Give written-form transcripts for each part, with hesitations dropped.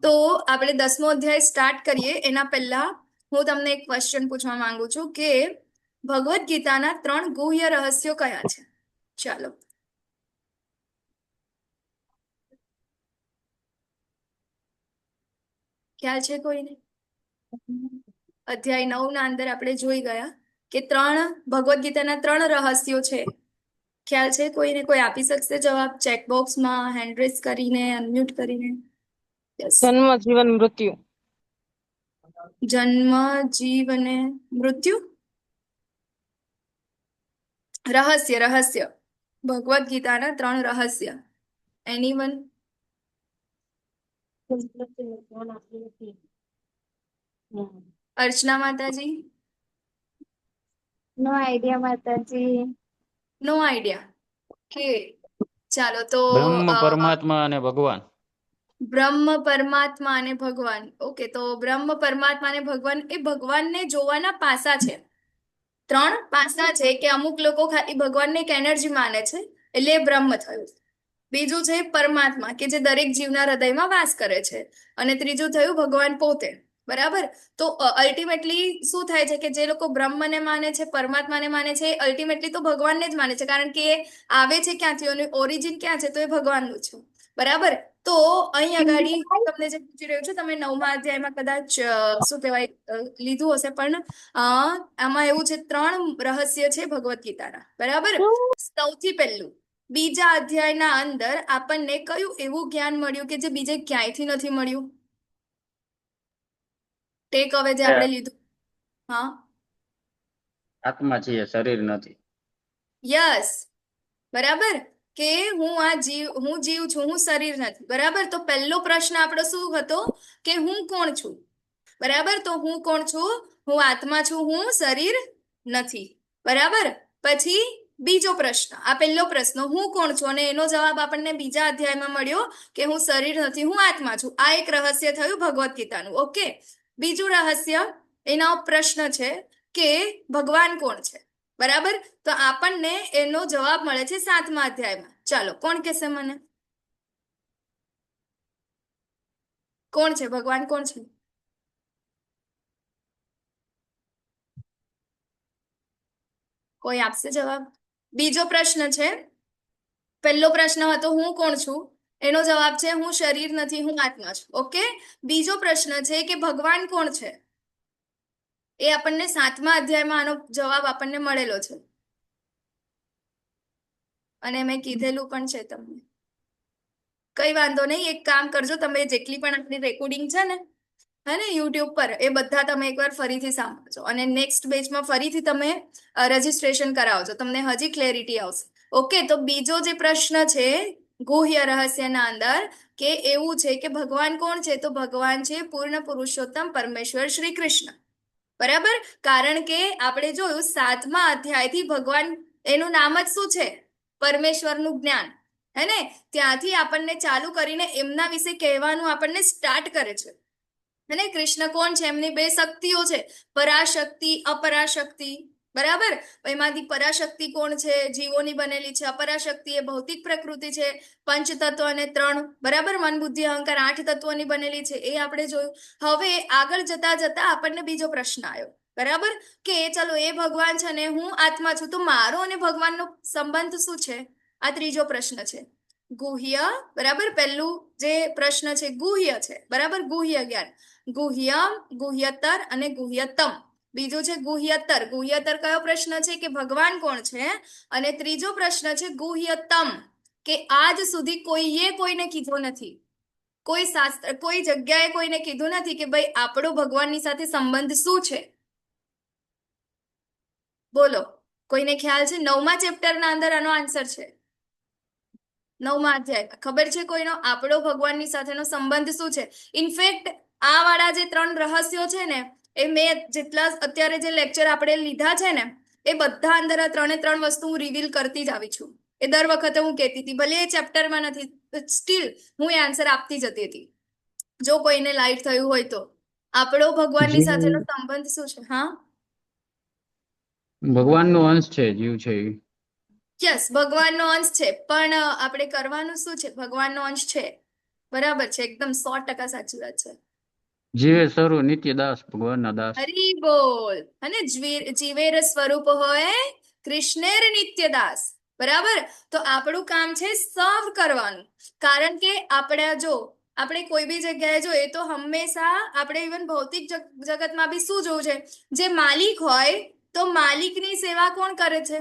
તો આપણે 10મો અધ્યાય સ્ટાર્ટ કરીએ એના પહેલા હું તમને એક ક્વેશ્ચન પૂછવા માંગુ છું કે ભગવદ્ ગીતાના 3 ગુહ્ય રહસ્યો કયા છે? ચાલો, ખ્યાલ છે કોઈને? અધ્યાય 9 ના અંદર આપણે જોઈ ગયા કે ભગવદ્ ગીતાના 3 રહસ્યો છે. ખ્યાલ છે કોઈને? કોઈ આપી શકશે જવાબ ચેકબોક્સમાં હેન્ડ રેઝ કરીને, અનમ્યુટ કરીને? યસ. જન્મ, જીવન, મૃત્યુ. જન્મ, જીવ અને મૃત્યુ. રહસ્ય ભગવદ્ ગીતાના 3 રહસ્ય. એનીવન? અર્ચના માતાજી? નો આઈડિયા માતાજી. નો આઈડિયા. કે ચાલો તો બ્રહ્મ, પરમાત્મા અને ભગવાન. બ્રહ્મ, પરમાત્મા અને ભગવાન. ઓકે, તો બ્રહ્મ, પરમાત્મા અને ભગવાન એ ભગવાનને જોવાના પાસા છે. 3 પાસા છે કે અમુક લોકો ખાલી ભગવાનને એક એનર્જી માને છે એટલે એ બ્રહ્મ થયું. બીજું છે પરમાત્મા કે જે દરેક જીવના હૃદયમાં વાસ કરે છે. અને ત્રીજું થયું ભગવાન પોતે. બરાબર? તો અલ્ટિમેટલી શું થાય છે કે જે લોકો બ્રહ્મને માને છે, પરમાત્માને માને છે, અલ્ટિમેટલી તો ભગવાનને જ માને છે, કારણ કે એ આવે છે ક્યાંથી અને ઓરિજિન ક્યાં છે? તો એ ભગવાનનું છે. બરાબર? તો અહીં આગળ તમને જે પૂછી રહ્યું છું, તમે 9મા અધ્યાયમાં કદાચ શું કહેવાય લીધું હશે, પણ આમાં એવું છે 3 રહસ્ય છે ભગવદ્ ગીતાના. બરાબર? સૌથી પહેલું, બીજા અધ્યાયના અંદર આપણને કયું એવું જ્ઞાન મળ્યું કે જે બીજે ક્યાંયથી નથી મળ્યું? ટેક અવે જે આપણે લીધું. હા, આત્મા છીએ, શરીર નથી. યસ. બરાબર? કે હું જીવ છું, હું શરીર નથી. બરાબર? તો પહેલો પ્રશ્ન આપણો શું હતો કે હું કોણ છું? બરાબર? તો હું કોણ છું? હું આત્મા છું, હું શરીર નથી. બરાબર? પછી બીજો પ્રશ્ન, આ પહેલો પ્રશ્ન હું કોણ છું, અને એનો જવાબ આપણને બીજા અધ્યાયમાં મળ્યો કે હું શરીર નથી, હું આત્મા છું. આ એક રહસ્ય થયું ભગવદ્ ગીતાનું. ઓકે, બીજું રહસ્ય, એનો પ્રશ્ન છે કે ભગવાન કોણ છે? બરાબર? તો આપણને એનો જવાબ મળે છે 7મા અધ્યાયમાં. ચાલો, કોણ કહેશે મને? કોણ છે ભગવાન? કોણ છે? કોઈ આપશે જવાબ? બીજો પ્રશ્ન છે, પહેલો પ્રશ્ન હતો હું કોણ છું, એનો જવાબ છે હું શરીર નથી, હું આત્મા છું. ઓકે, બીજો પ્રશ્ન છે કે ભગવાન કોણ છે? એ આપણને 7મા અધ્યાયમાં આનો જવાબ આપણને મળેલો છે, અને મેં કીધેલું પણ છે તમને. કઈ વાંધો નહીં, એક કામ કરજો, તમે જેટલી પણ આપણી રેકોર્ડિંગ છે ને યુટ્યુબ પર, એ બધા તમે એકવાર ફરીથી સાંભળજો, અને નેક્સ્ટ બેચમાં ફરીથી તમે રજીસ્ટ્રેશન કરાવજો, તમને હજી ક્લેરિટી આવશે. ઓકે, તો બીજો જે પ્રશ્ન છે ગુહ્ય રહસ્યના અંદર કે એવું છે કે ભગવાન કોણ છે? તો ભગવાન છે પૂર્ણ પુરુષોત્તમ પરમેશ્વર શ્રી કૃષ્ણ. બરાબર? કારણ કે આપણે જોયું 7મા અધ્યાયથી ભગવાન, એનું નામ જ શું છે? પરમેશ્વરનું જ્ઞાન. હે ને? ત્યાંથી આપણને ચાલુ કરીને એમના વિશે કહેવાનું આપણને સ્ટાર્ટ કરે છે. અને કૃષ્ણ કોણ છે? એમની 2 શક્તિઓ છે, પરાશક્તિ, અપરાશક્તિ. બરાબર? એમાંથી પરાશક્તિ કોણ છે? જીવોની બનેલી છે. અપરાશક્તિ એ ભૌતિક પ્રકૃતિ છે, પંચતત્વ અને 3. બરાબર? મન, બુદ્ધિ, અહંકાર 8 તત્વોની બનેલી છે, એ આપણે જોયું. હવે આગળ જતા જતા આપણને બીજો પ્રશ્ન આવ્યો. બરાબર? કે ચલો, એ ભગવાન છે ને હું આત્મા છું, તો મારો અને ભગવાનનો સંબંધ શું છે? આ ત્રીજો પ્રશ્ન છે, ગુહ્ય. બરાબર? પહેલું જે પ્રશ્ન છે ગુહ્ય છે. બરાબર? ગુહ્ય જ્ઞાન, ગુહ્યમ, ગુહ્યતર અને ગુહ્યતમ. બીજું છે ગુહ્યતર. ગુહ્યતર કયો પ્રશ્ન છે? કે ભગવાન કોણ છે. અને ત્રીજો પ્રશ્ન છે ગુહ્યતમ, કે આજ સુધી કોઈએ કોઈને કીધું નથી, કોઈ શાસ્ત્ર, કોઈ જગ્યાએ કોઈને કીધું નથી કે ભાઈ આપણો ભગવાનની સાથે સંબંધ શું છે. બોલો, કોઈને ખ્યાલ છે? 9મા ચેપ્ટરના અંદર આનો આન્સર છે. 9મા અધ્યાય ખબર છે કોઈનો? આપણો ભગવાનની સાથેનો સંબંધ શું છે? ઇનફેક્ટ આ વાળા જે 3 રહસ્યો છે ને, એ મેં જેટલા અત્યારે જે લેક્ચર આપણે લીધા છે ને, એ બધા અંદર આ 3 વસ્તુ હું રિવીલ કરતી જ આવી છું. એ દર વખતે હું કહેતી હતી, ભલે એ ચેપ્ટરમાં નથી, સ્ટીલ હું એ આન્સર આપતી જતી હતી. જો કોઈને લાઈટ થયું હોય તો, આપણો ભગવાનની સાથેનો સંબંધ શું છે? હા, ભગવાનનો અંશ છે, જીવ છે એ. યસ, ભગવાનનો અંશ છે, પણ આપણે કરવાનું શું છે? ભગવાનનો અંશ છે, બરાબર છે, એકદમ 100% સાચી વાત છે. જીવે સર્વ નિત્ય દાસ ભગવાનના દાસ. હરી બોલ. અને જીવેર સ્વરૂપ હોય કૃષ્ણેર નિત્ય દાસ. બરાબર. તો આપણું કામ છે સર્વ કરવાનું. કારણ કે આપણે કોઈ બી જગ્યાએ જોઈએ તો હંમેશા આપણે ઇવન ભૌતિક જગતમાં બી શું જોવું છે, જે માલિક હોય તો માલિકની સેવા કોણ કરે છે?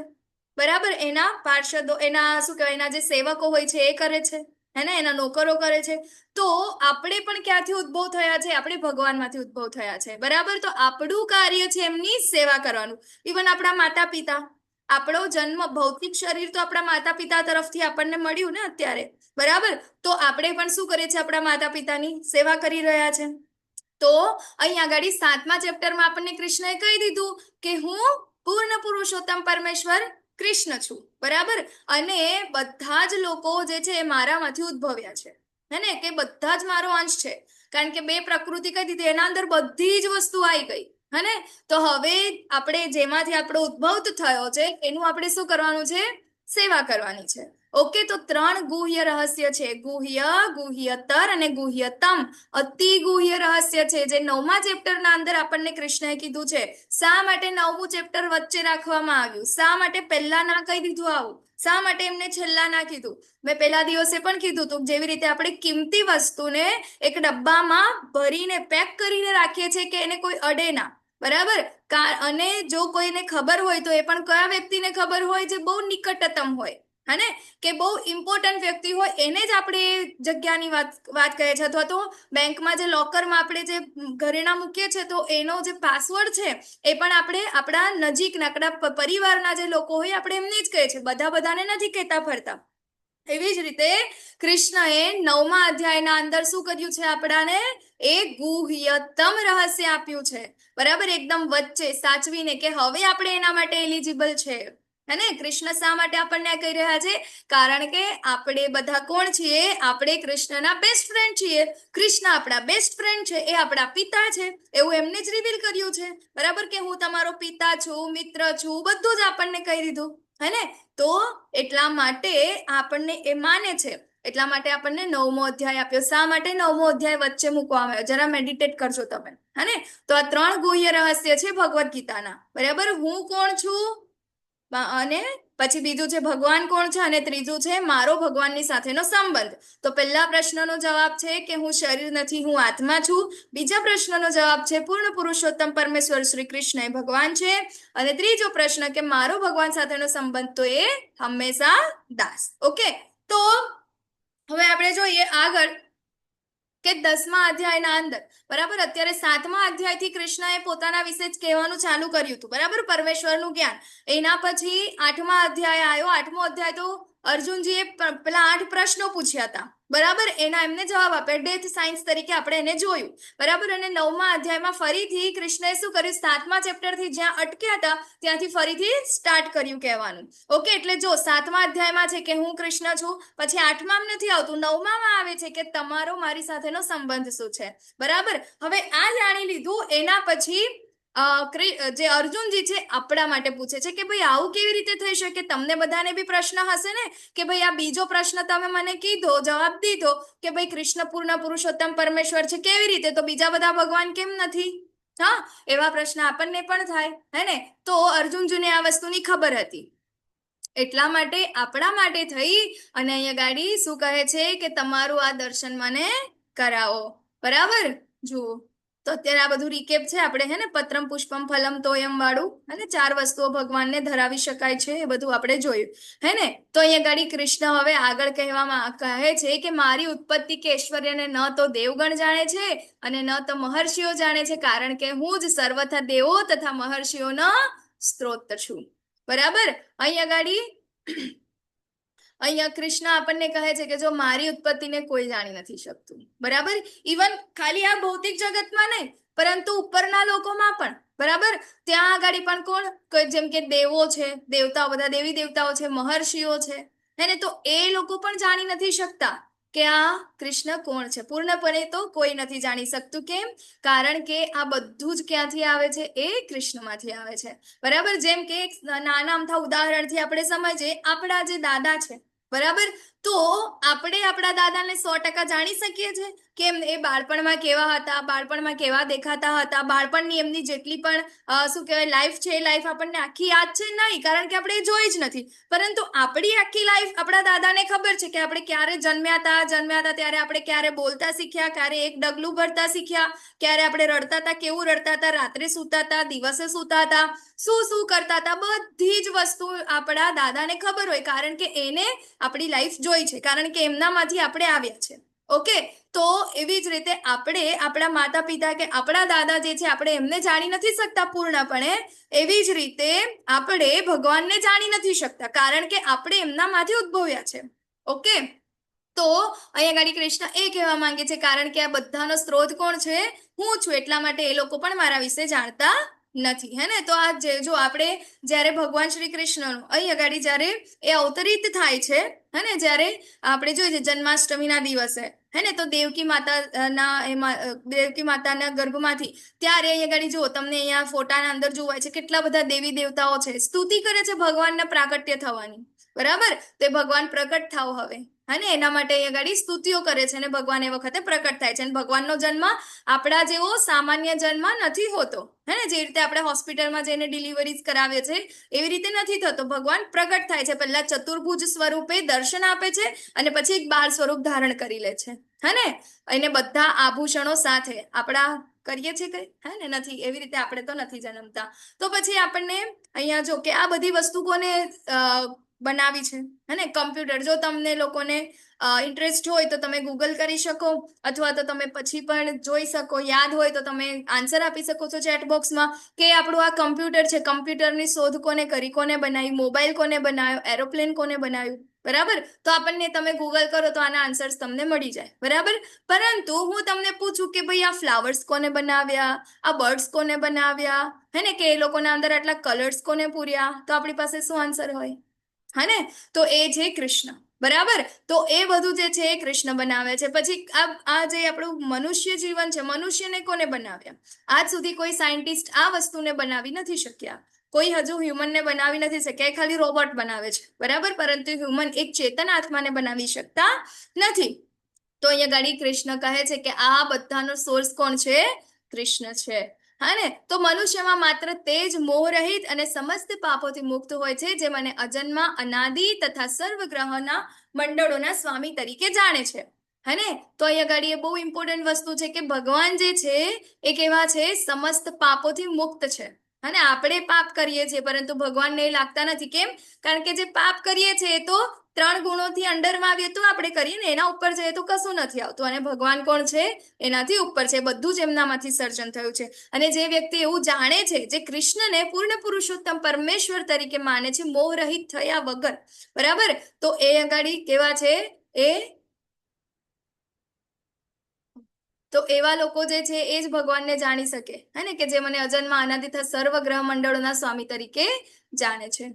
બરાબર. એના પાર્ષદો, એના શું કહેવાય, એના જે સેવકો હોય છે એ કરે છે, હે ને, એના નોકરો કરે છે. તો આપણે પણ ક્યાંથી ઉદ્ભવ થયા છે? આપણે ભગવાનમાંથી ઉદ્ભવ થયા છે. બરાબર. તો આપણું કાર્ય છે એમની સેવા કરવાનું. ઇવન આપણા માતા પિતા, આપણો જન્મ, ભૌતિક શરીર તો આપણા માતા પિતા તરફથી આપણને મળ્યું ને અત્યારે. બરાબર. તો આપણે પણ શું કરીએ છીએ? આપણા માતા પિતાની સેવા કરી રહ્યા છે. તો અહીં આગળ 7મા ચેપ્ટરમાં આપણને કૃષ્ણએ કહી દીધું કે હું પૂર્ણ પુરુષોત્તમ પરમેશ્વર કૃષ્ણ છું. બરાબર. અને બધા જ લોકો જે છે એ મારામાંથી ઉદ્ભવ્યા છે, હે ને, કે બધા જ મારો અંશ છે. કારણ કે 2 પ્રકૃતિ કહી દીધી, એના અંદર બધી જ વસ્તુ આવી ગઈ, હે ને. તો હવે આપણે જેમાંથી આપણો ઉદ્ભવ થયો છે એનું આપણે શું કરવાનું છે? સેવા કરવાની છે. ઓકે. તો 3 ગુહ્ય રહસ્ય છે, ગુહ્ય, ગુહ્યતર અને ગુહ્યતમ. અતિ ગુહ્ય રહસ્ય છે જે 9મા ચેપ્ટરના અંદર આપણને કૃષ્ણએ કીધું છે. શા માટે 9મું ચેપ્ટર વચ્ચે રાખવામાં આવ્યું? શા માટે પહેલા ના કહી દીધું આવું? શા માટે એમને છેલ્લા ના કીધું? મેં પહેલા દિવસે પણ કીધું હતું, જેવી રીતે આપણે કિંમતી વસ્તુને એક ડબ્બામાં ભરીને પેક કરીને રાખીએ છીએ કે એને કોઈ અડે ના. બરાબર. અને જો કોઈને ખબર હોય તો એ પણ કયા વ્યક્તિને ખબર હોય? જે બહુ નિકટતમ હોય, હે ને, કે બહુ ઇમ્પોર્ટન્ટ વ્યક્તિ હોય એને જ આપણે એ જગ્યાની વાત કહે છે. અથવા તો બેંકમાં જે લોકરમાં આપણે જે ઘરેણા મૂકીએ છીએ તો એનો જે પાસવર્ડ છે એ પણ આપણે આપણા નજીકના, આપણા પરિવારના જે લોકો હોય આપણે એમને જ કહે છે, બધાને નથી કહેતા ફરતા. એવી જ રીતે કૃષ્ણએ 9મા અધ્યાયના અંદર શું કર્યું છે? આપણાને એક ગુહ્યતમ રહસ્ય આપ્યું છે. બરાબર. એકદમ વચ્ચે સાચવીને, કે હવે આપણે એના માટે એલિજિબલ છે, હે ને. કૃષ્ણ શા માટે આપણને કહી રહ્યા છે? કારણ કે આપણે બધા કોણ છીએ? આપણે કૃષ્ણના બેસ્ટ ફ્રેન્ડ છીએ. કૃષ્ણ આપણા બેસ્ટ ફ્રેન્ડ છે, એ આપણા પિતા છે, એવું એમને જ રિવીલ કર્યું છે. બરાબર. કે હું તમારો પિતા છું, મિત્ર છું, બધું જ આપણને કહી દીધું, હે ને. તો એટલા માટે આપણને એ માને છે, એટલા માટે આપણને 9મો અધ્યાય આપ્યો. શા માટે 9મો અધ્યાય વચ્ચે મૂકવામાં આવ્યો? જરા મેડિટેટ કરજો તમે, હે ને. તો આ 3 ગુહ્ય રહસ્ય છે ભગવદ્ ગીતાના. બરાબર. હું કોણ છું, અને પછી બીજું છે ભગવાન કોણ છે, અને ત્રીજું છે મારો ભગવાનની સાથેનો સંબંધ. તો પહેલા પ્રશ્નનો જવાબ છે કે હું શરીર નથી, હું આત્મા છું. બીજા પ્રશ્નનો જવાબ છે પૂર્ણ પુરુષોત્તમ પરમેશ્વર શ્રી કૃષ્ણ એ ભગવાન છે. અને ત્રીજો પ્રશ્ન કે મારો ભગવાન સાથેનો સંબંધ તો એ હંમેશા દાસ. ઓકે. તો હવે આપણે જોઈએ આગળ કે 10મા અધ્યાયના અંદર, બરાબર, અત્યારે 7મા અધ્યાયથી કૃષ્ણએ પોતાના વિશે જ કહેવાનું ચાલુ કર્યું હતું. બરાબર. પરમેશ્વરનું જ્ઞાન. એના પછી 8મા અધ્યાય આવ્યો. 8મો અધ્યાય તો અર્જુનજીએ પેલા 8 પ્રશ્નો પૂછ્યા હતા. બરાબર. એના એમને જવાબ આપ્યા. ડેથ સાયન્સ તરીકે આપણે એને જોયું. બરાબર. અને 9મા અધ્યાયમાં ફરીથી કૃષ્ણએ શું કર્યું? 7મા ચેપ્ટરથી જ્યાં અટક્યા હતા ત્યાંથી ફરીથી સ્ટાર્ટ કર્યું કહેવાનું. ઓકે. એટલે જો 7મા અધ્યાયમાં છે કે હું કૃષ્ણ છું, પછી 8માં નથી આવતું, 9માં આવે છે કે તમારો મારી સાથેનો સંબંધ શું છે. બરાબર. હવે આ જાણી લીધું. એના પછી જે અર્જુનજી છે આપણા માટે પૂછે છે કે ભાઈ આવું કેવી રીતે થઈ શકે? તમને બધાને બી પ્રશ્ન હશે ને કે ભાઈ આ બીજો પ્રશ્ન તમે મને કીધો, જવાબ દીધો કે ભાઈ કૃષ્ણ પૂર્ણ પુરુષોત્તમ પરમેશ્વર છે, કેવી રીતે? તો બીજા બધા ભગવાન કેમ નથી? હા, એવા પ્રશ્ન આપણને પણ થાય, હે ને. તો અર્જુનજીને આ વસ્તુની ખબર હતી. એટલા માટે આપણા માટે થઈ અને અહીંયા ગાડી શું કહે છે કે તમારું આ દર્શન મને કરાવો. બરાબર. જુઓ. તો અત્યારે આ બધું રીકેપ છે આપણે, હે ને, પત્રમ પુષ્પમ ફલમ તોયમ વાળું, અને 4 વસ્તુઓ ભગવાનને ધરાવી શકાય છે એ બધું આપણે જોયું, હે ને. તો અહીંયા ગાડી કૃષ્ણ હવે આગળ કહે છે કે મારી ઉત્પત્તિ કે ઐશ્વર્યને ન તો દેવગણ જાણે છે અને ન તો મહર્ષિઓ જાણે છે, કારણ કે હું જ સર્વથા દેવો તથા મહર્ષિઓનો સ્ત્રોત છું. બરાબર. અહીંયા ગાડી અહીંયા કૃષ્ણ આપણને કહે છે કે જો મારી ઉત્પત્તિને કોઈ જાણી નથી શકતું. બરાબર. ઇવન ખાલી આ ભૌતિક જગતમાં નહીં, પરંતુ ઉપરના લોકોમાં પણ. બરાબર. ત્યાં આગળ પણ કોણ? જેમ કે દેવો છે, દેવતાઓ, બધા દેવી દેવતાઓ છે, મહર્ષિઓ છે, હે ને. તો એ લોકો પણ જાણી નથી શકતા કે આ કૃષ્ણ કોણ છે. પૂર્ણપણે તો કોઈ નથી જાણી શકતું. કેમ? કારણ કે આ બધું જ ક્યાંથી આવે છે? એ કૃષ્ણમાંથી આવે છે. બરાબર. જેમ કે નાના અમથા ઉદાહરણથી આપણે સમજીએ, આપણા જે દાદા છે, બરાબર, તો આપણે આપણા દાદાને 100% જાણી શકીએ છીએ કે એ બાળપણમાં કેવા હતા, બાળપણમાં કેવા દેખાતા હતા, બાળપણની એમની જેટલી પણ શું કહેવાય લાઈફ છે એ લાઈફ આપણને આખી યાદ છે? નહીં, કારણ કે આપણે એ જોઈ જ નથી. પરંતુ આપણી આખી લાઈફ આપણા દાદાને ખબર છે કે આપણે ક્યારે જન્મ્યા હતા ત્યારે આપણે ક્યારે બોલતા શીખ્યા, ક્યારે એક ડગલું ભરતા શીખ્યા, ક્યારે આપણે રડતા હતા, કેવું રડતા હતા, રાત્રે સૂતા હતા, દિવસે સૂતા હતા, શું કરતા હતા, બધી જ વસ્તુ આપણા દાદાને ખબર હોય, કારણ કે એને આપણી લાઈફ જોઈ છે, કારણ કે એમનામાંથી આપણે આવ્યા છે. ઓકે, તો એવી જ રીતે આપણે આપણા માતા પિતા કે આપણા દાદા જે છે આપણે એમને જાણી નથી શકતા પૂર્ણપણે, એવી જ રીતે આપણે ભગવાનને જાણી નથી શકતા, કારણ કે આપણે એમનામાંથી ઉદ્ભવ્યા છે. ઓકે, તો અહીંયા ગાડી કૃષ્ણ એ કહેવા માંગે છે, કારણ કે આ બધાનો સ્ત્રોત કોણ છે? હું છું, એટલા માટે એ લોકો પણ મારા વિશે જાણતા નથી. હે ને? તો આ જો આપણે જ્યારે ભગવાન શ્રી કૃષ્ણનું અહીં અગાડી જ્યારે એ અવતરિત થાય છે, હે ને, જ્યારે આપણે જોઈએ છે જન્માષ્ટમીના દિવસે, હે ને, તો દેવકી માતાના ગર્ભમાંથી ત્યારે અહીંયા ગાડી જુઓ, તમને અહીંયા ફોટાના અંદર જોવાય છે કેટલા બધા દેવી દેવતાઓ છે, સ્તુતિ કરે છે ભગવાનના પ્રાગટ્ય થવાની. બરાબર, તે ભગવાન પ્રગટ થાવ હવે, હે ને, એના માટે અહીંયા ગાડી સ્તુતિઓ કરે છે અને ભગવાન એ વખતે પ્રગટ થાય છે. અને ભગવાનનો જન્મ આપણા જેવો સામાન્ય જન્મ નથી હોતો, હે ને, જે રીતે આપણે હોસ્પિટલમાં જઈને ડિલિવરીઝ કરાવીએ છીએ એવી રીતે નથી થતો. ભગવાન પ્રગટ થાય છે, પહેલા ચતુર્ભુજ સ્વરૂપે દર્શન આપે છે અને પછી એક બાળ સ્વરૂપ ધારણ કરી લે છે, હે ને, એને બધા આભૂષણો સાથે. આપણા કરીએ છીએ કઈ? હે ને, નથી, એવી રીતે આપણે તો નથી જન્મતા. તો પછી આપણને અહીંયા જો કે આ બધી વસ્તુ કોને બનાવી છે? હે ને, કમ્પ્યુટર. જો તમને લોકોને ઇન્ટરેસ્ટ હોય તો તમે ગૂગલ કરી શકો, અથવા તો તમે પછી પણ જોઈ શકો, યાદ હોય તો તમે આન્સર આપી શકો છો ચેટ બોક્સમાં કે આપણું આ કમ્પ્યુટર છે, કમ્પ્યુટરની શોધ કોને કરી, કોને બનાવી, મોબાઈલ કોને બનાવ્યો, એરોપ્લેન કોને બનાવ્યું. બરાબર, તો આપણને તમે ગૂગલ કરો તો આના આન્સર્સ તમને મળી જાય. બરાબર, પરંતુ હું તમને પૂછું કે ભાઈ આ ફ્લાવર્સ કોને બનાવ્યા, આ બર્ડ્સ કોને બનાવ્યા, હે ને, કે એ લોકોના અંદર આટલા કલર્સ કોને પૂર્યા, તો આપણી પાસે શું આન્સર હોય? હા ને, તો એ છે કૃષ્ણ. બરાબર, તો એ બધું જે છે એ કૃષ્ણ બનાવે છે. પછી આ જે આપણું મનુષ્ય જીવન છે, મનુષ્યને કોને બનાવ્યા? આજ સુધી કોઈ સાયન્ટિસ્ટ આ વસ્તુને બનાવી નથી શક્યા, કોઈ હજુ હ્યુમનને બનાવી નથી શક્યા, ખાલી રોબોટ બનાવે છે. બરાબર, પરંતુ હ્યુમન એક ચેતન આત્માને બનાવી શકતા નથી. તો અહીંયા ગાડી કૃષ્ણ કહે છે કે આ બધાનો સોર્સ કોણ છે? કૃષ્ણ છે. હા ને, તો મનુષ્યમાં માત્ર તે જ મોહરહિત અને સમસ્ત પાપોથી મુક્ત હોય છે જે મને અજન્મા, અનાદિ તથા સર્વ ગ્રહોના મંડળોના સ્વામી તરીકે જાણે છે. હે ને, તો અહીંયા ગાડી એ બહુ ઇમ્પોર્ટન્ટ વસ્તુ છે કે ભગવાન જે છે એ કેવા છે? સમસ્ત પાપોથી મુક્ત છે. અને આપણે પાપ કરીએ છીએ, પરંતુ ભગવાનને એ લાગતા નથી. કેમ? કારણ કે જે પાપ કરીએ છીએ એ તો 3 ગુણોથી અંડરમાં આવીએ તો આપણે કરીએ ને, એના ઉપર જઈએ તો કશું નથી આવતું. અને ભગવાન કોણ છે? એનાથી ઉપર છે. બધું જ એમનામાંથી સર્જન થયું છે. અને જે વ્યક્તિ એવું જાણે છે, જે કૃષ્ણને પૂર્ણ પુરુષોત્તમ પરમેશ્વર તરીકે માને છે, મોહ રહિત થયા વગર, બરાબર, તો એ અગાડી કેવા છે? તો એવા લોકો જે છે એ જ ભગવાનને જાણી શકે, હે ને, કે જે મને અજન્મા, અનાદિ તથા સર્વ ગ્રહ મંડળોના સ્વામી તરીકે જાણે છે.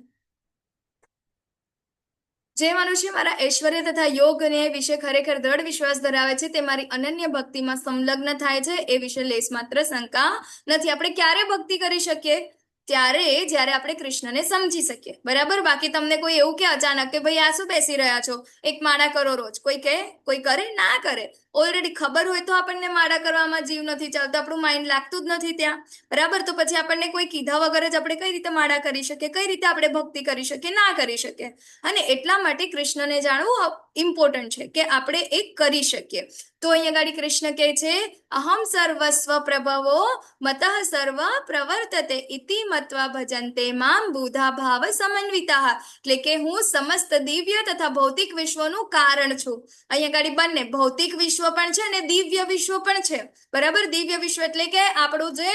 જે મનુષ્ય મારા ઐશ્વર્ય તથા યોગ ન્યાય વિશે ખરેખર દ્રઢ વિશ્વાસ ધરાવે છે, તે મારી અનન્ય ભક્તિમાં સંલગ્ન થાય છે, એ વિશે લેશ માત્ર શંકા નથી. આપણે ક્યારે ભક્તિ કરી શકીએ? ત્યારે જ્યારે આપણે કૃષ્ણને સમજી શકીએ. બરાબર, બાકી તમને કોઈ એવું કે અચાનક કે ભાઈ આ શું બેસી રહ્યા છો, એક માળા કરો રોજ, કોઈ કહે? કોઈ કરે? ના કરે. ઓલરેડી ખબર હોય તો આપણને માળા કરવામાં જીવ નથી ચાલતો, આપણું માઇન્ડ લાગતું જ નથી ત્યાં. બરાબર, તો પછી આપણને કોઈ કીધા વગર જ આપણે કઈ રીતે માળા કરી શકીએ? કઈ રીતે આપણે ભક્તિ કરી શકીએ? ના કરી શકીએ. અને એટલા માટે કૃષ્ણને જાણવું ઇમ્પોર્ટન્ટ છે કે આપણે એ કરી શકીએ. તો અહીંયા ગાડી કૃષ્ણ કહે છે, અહમ સર્વસ્વ પ્રભવો મતઃ સર્વ પ્રવર્તતે ઇતિ મત્વા ભજન્તે મામ બુધા ભાવ સમન્વિતા. એટલે કે હું સમસ્ત દિવ્ય તથા ભૌતિક વિશ્વનું કારણ છું. અહીંયા ગાડી બંને ભૌતિક વિશ્વ પણ છે અને દિવ્ય વિશ્વ પણ છે. બરાબર, દિવ્ય વિશ્વ એટલે કે આપણું જે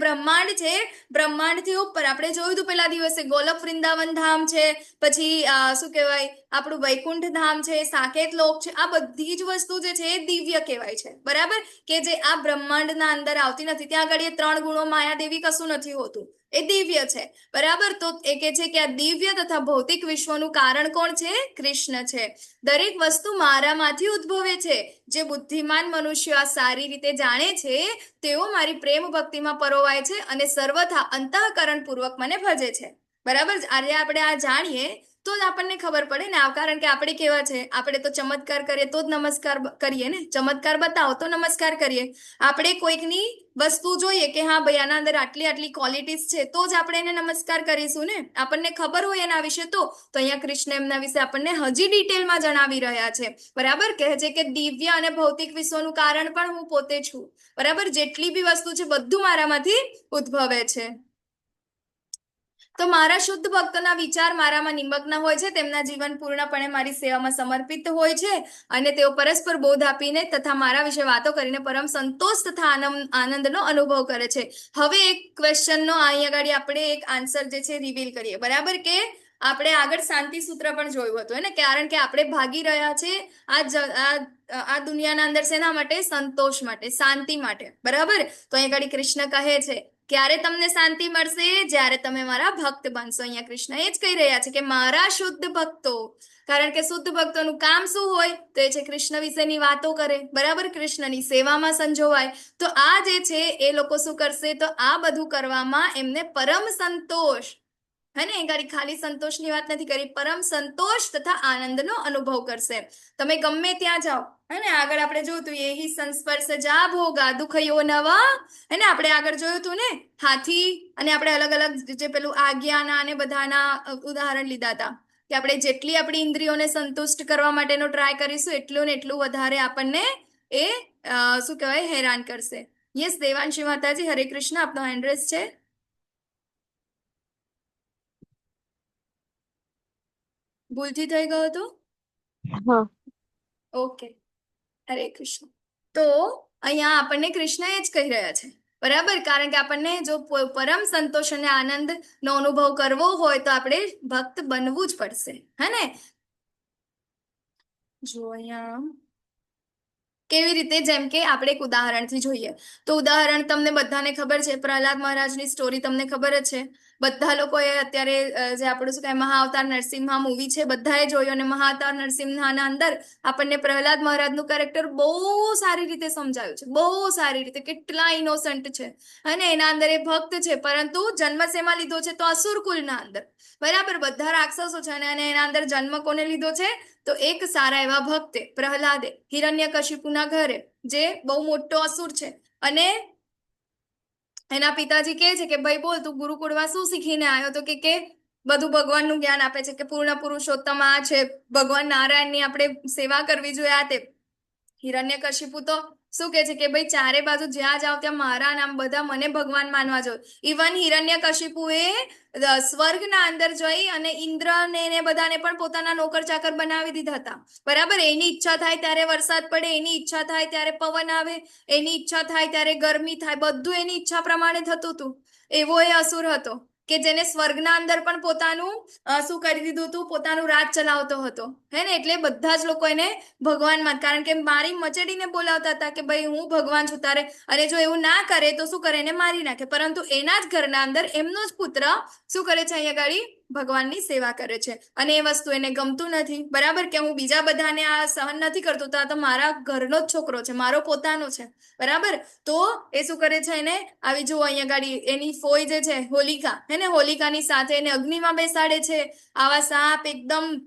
બ્રહ્માંડ છે, બ્રહ્માંડથી ઉપર આપણે જોયું હતું પેલા દિવસે, ગોલક વૃંદાવન ધામ છે, પછી શું કહેવાય, આપણું વૈકુંઠ ધામ છે, સાકેત લોક છે. આ બધી જ વસ્તુ જે છે એ દિવ્ય કહેવાય છે. બરાબર, કે જે આ બ્રહ્માંડના અંદર આવતી નથી. ત્યાં આગળ 3 ગુણો માયાદેવી કશું નથી હોતું, એ દિવ્ય છે. બરાબર, તો એ કે છે કે આ દિવ્ય તથા ભૌતિક વિશ્વનું કારણ કોણ છે? કૃષ્ણ છે. દરેક વસ્તુ મારામાંથી ઉદ્ભવે છે. જે બુદ્ધિમાન મનુષ્યો આ સારી રીતે જાણે છે, તેઓ મારી પ્રેમ ભક્તિમાં પરોવાય છે અને સર્વથા અંતઃકરણ પૂર્વક મને ભજે છે. બરાબર, આજે આપણે આ જાણીએ તો જ આપણને ખબર પડે ને. કારણ કે આપણે કેવા છે, આપણે તો ચમત્કાર કરીએ તો જ નમસ્કાર કરીએ ને. ચમત્કાર બતાવો તો નમસ્કાર કરીએ. આપણે કોઈકની વસ્તુ જોઈએ કે હા ભાઈ આના અંદર આટલી આટલી ક્વોલિટીઝ છે તો જ આપણે એને નમસ્કાર કરીશું ને. આપણને ખબર હોય એના વિશે તો અહીંયા કૃષ્ણ એમના વિશે આપણને હજી ડિટેલમાં જણાવી રહ્યા છે. બરાબર, કહે છે કે દિવ્ય અને ભૌતિક વિશ્વનું કારણ પણ હું પોતે છું. બરાબર, જેટલી બી વસ્તુ છે બધું મારામાંથી ઉદ્ભવે છે. તો મારા શુદ્ધ ભક્તોના વિચાર મારામાં નિમગ્ન હોય છે, તેમના જીવન પૂર્ણપણે મારી સેવામાં સમર્પિત હોય છે અને તેઓ પરસ્પર બોધ આપીને તથા મારા વિશે વાતો કરીને પરમ સંતોષ તથા આનંદનો અનુભવ કરે છે. હવે એક ક્વેશ્ચનનો અહીં આગળ આપણે એક આન્સર જે છે રિવીલ કરીએ. બરાબર, કે આપણે આગળ શાંતિ સૂત્ર પણ જોયું હતું ને, કારણ કે આપણે ભાગી રહ્યા છે આ દુનિયાના અંદર શેના માટે? સંતોષ માટે, શાંતિ માટે. બરાબર, તો અહીં આગળ કૃષ્ણ કહે છે ક્યારે તમને શાંતિ મળશે? જ્યારે તમે મારા ભક્ત બનશો. અહીંયા કૃષ્ણ એ જ કહી રહ્યા છે કે મારા શુદ્ધ ભક્તો, કારણ કે શુદ્ધ ભક્તોનું કામ શું હોય? તો એ છે કૃષ્ણ વિશેની વાતો કરે. બરાબર, કૃષ્ણની સેવામાં સંજોવાય. તો આ જે છે એ લોકો શું કરશે? તો આ બધું કરવામાં એમને પરમ સંતોષ, હે ને, ખાલી સંતોષની વાત નથી કરી, પરમ સંતોષ તથા આનંદનો અનુભવ કરશે. તમે ગમે ત્યાં જાઓ, હે ને, આગળ આપણે જોયું હતું એહી સંસ્પર્શ જા ભોગા દુખયો નવા, હે ને, આપણે આગળ જોયું હતું ને હાથી, અને આપણે અલગ અલગ જે પેલું આજ્ઞાના અને બધાના ઉદાહરણ લીધા હતા કે આપણે જેટલી આપણી ઇન્દ્રિયોને સંતુષ્ટ કરવા માટેનો ટ્રાય કરીશું એટલું ને એટલું વધારે આપણને એ શું કહેવાય, હેરાન કરશે. યસ દેવાંશી માતાજી, હરે કૃષ્ણ. આપનો હેન્ડ રેઝ છે. ભૂલથી થઈ ગયો હતો? હા. ઓકે, હરે કૃષ્ણ. તો અહીંયા આપણને કૃષ્ણ એ જ કહી રહ્યા છે. બરાબર, કારણ કે આપણને જો પરમ સંતોષ અને આનંદ નો અનુભવ કરવો હોય તો આપણે ભક્ત બનવું જ પડશે, હે ને. જો અહીંયા કેવી રીતે, જેમ કે આપણે એક ઉદાહરણથી જોઈએ તો ઉદાહરણ તમને બધાને ખબર છે, પ્રહલાદ મહારાજની સ્ટોરી તમને ખબર જ છે. બધા લોકોએ અત્યારે જે આપણું શું કહેવાય મહાઅવતાર નરસિંહા મૂવી છે બધાએ જોયું, અને મહાઅવતાર નરસિંહાના અંદર આપણને પ્રહલાદ મહારાજનું કેરેક્ટર બહુ સારી રીતે સમજાયું છે, બહુ સારી રીતે. કેટલા ઇનોસન્ટ છે અને એના અંદર એ ભક્ત છે, પરંતુ જન્મ શેમાં લીધો છે? તો અસુર કુલના અંદર. બરાબર, બધા રાક્ષસો છે અને એના અંદર જન્મ કોને લીધો છે? તો એક સારા એવા ભક્તે, પ્રહલાદે, હિરણ્યકશિપુના ઘરે, જે બહુ મોટો અસુર છે, અને એના પિતાજી કહે છે કે ભાઈ બોલ, તું ગુરુકુળમાં શું શીખીને આવ્યો? તો કે બધું ભગવાનનું જ્ઞાન આપે છે, કે પૂર્ણ પુરુષોત્તમ આ છે, ભગવાન નારાયણની આપણે સેવા કરવી જોઈએ. આ તે હિરણ્યકશિપુ તો શું કે છે કે ભાઈ ચારે બાજુ જ્યાં જાવ ત્યાં મારા નામ, બધા મને ભગવાન માનવા જોઈએ. ઇવન હિરણ્યકશિપુએ સ્વર્ગના અંદર જઈ અને ઇન્દ્રને ને બધાને પણ પોતાના નોકર ચાકર બનાવી દીધા હતા. બરાબર, એની ઈચ્છા થાય ત્યારે વરસાદ પડે, એની ઈચ્છા થાય ત્યારે પવન આવે, એની ઈચ્છા થાય ત્યારે ગરમી થાય, બધું એની ઈચ્છા પ્રમાણે થતું હતું. એવો એ અસુર હતો કે જેને સ્વર્ગના અંદર પણ પોતાનું શું કરી દીધું હતું? પોતાનું રાજ ચલાવતો હતો, હે ને. એટલે બધા જ લોકો એને ભગવાન માન, કારણ કે મારી મચેડીને બોલાવતા હતા કે ભાઈ હું ભગવાન છું તારે, અને જો એવું ના કરે તો શું કરે? એને મારી નાખે. પરંતુ એના જ ઘરના અંદર એમનો જ પુત્ર શું કરે છે? અહીંયા ગાડી ભગવાનની સેવા કરે છે, અને એ વસ્તુ એને ગમતું નથી. બરાબર, કે હું બીજા બધાને આ સહન નથી કરતો, તો આ તો મારા ઘરનો જ છોકરો છે, મારો પોતાનો છે. બરાબર, તો એ શું કરે છે? એને આવી જુઓ અહીંયા ગાડી એની ફોઈ જે છે હોલિકા, હે ને, હોલિકાની સાથે એને અગ્નિમાં બેસાડે છે. આવા સાપ એકદમ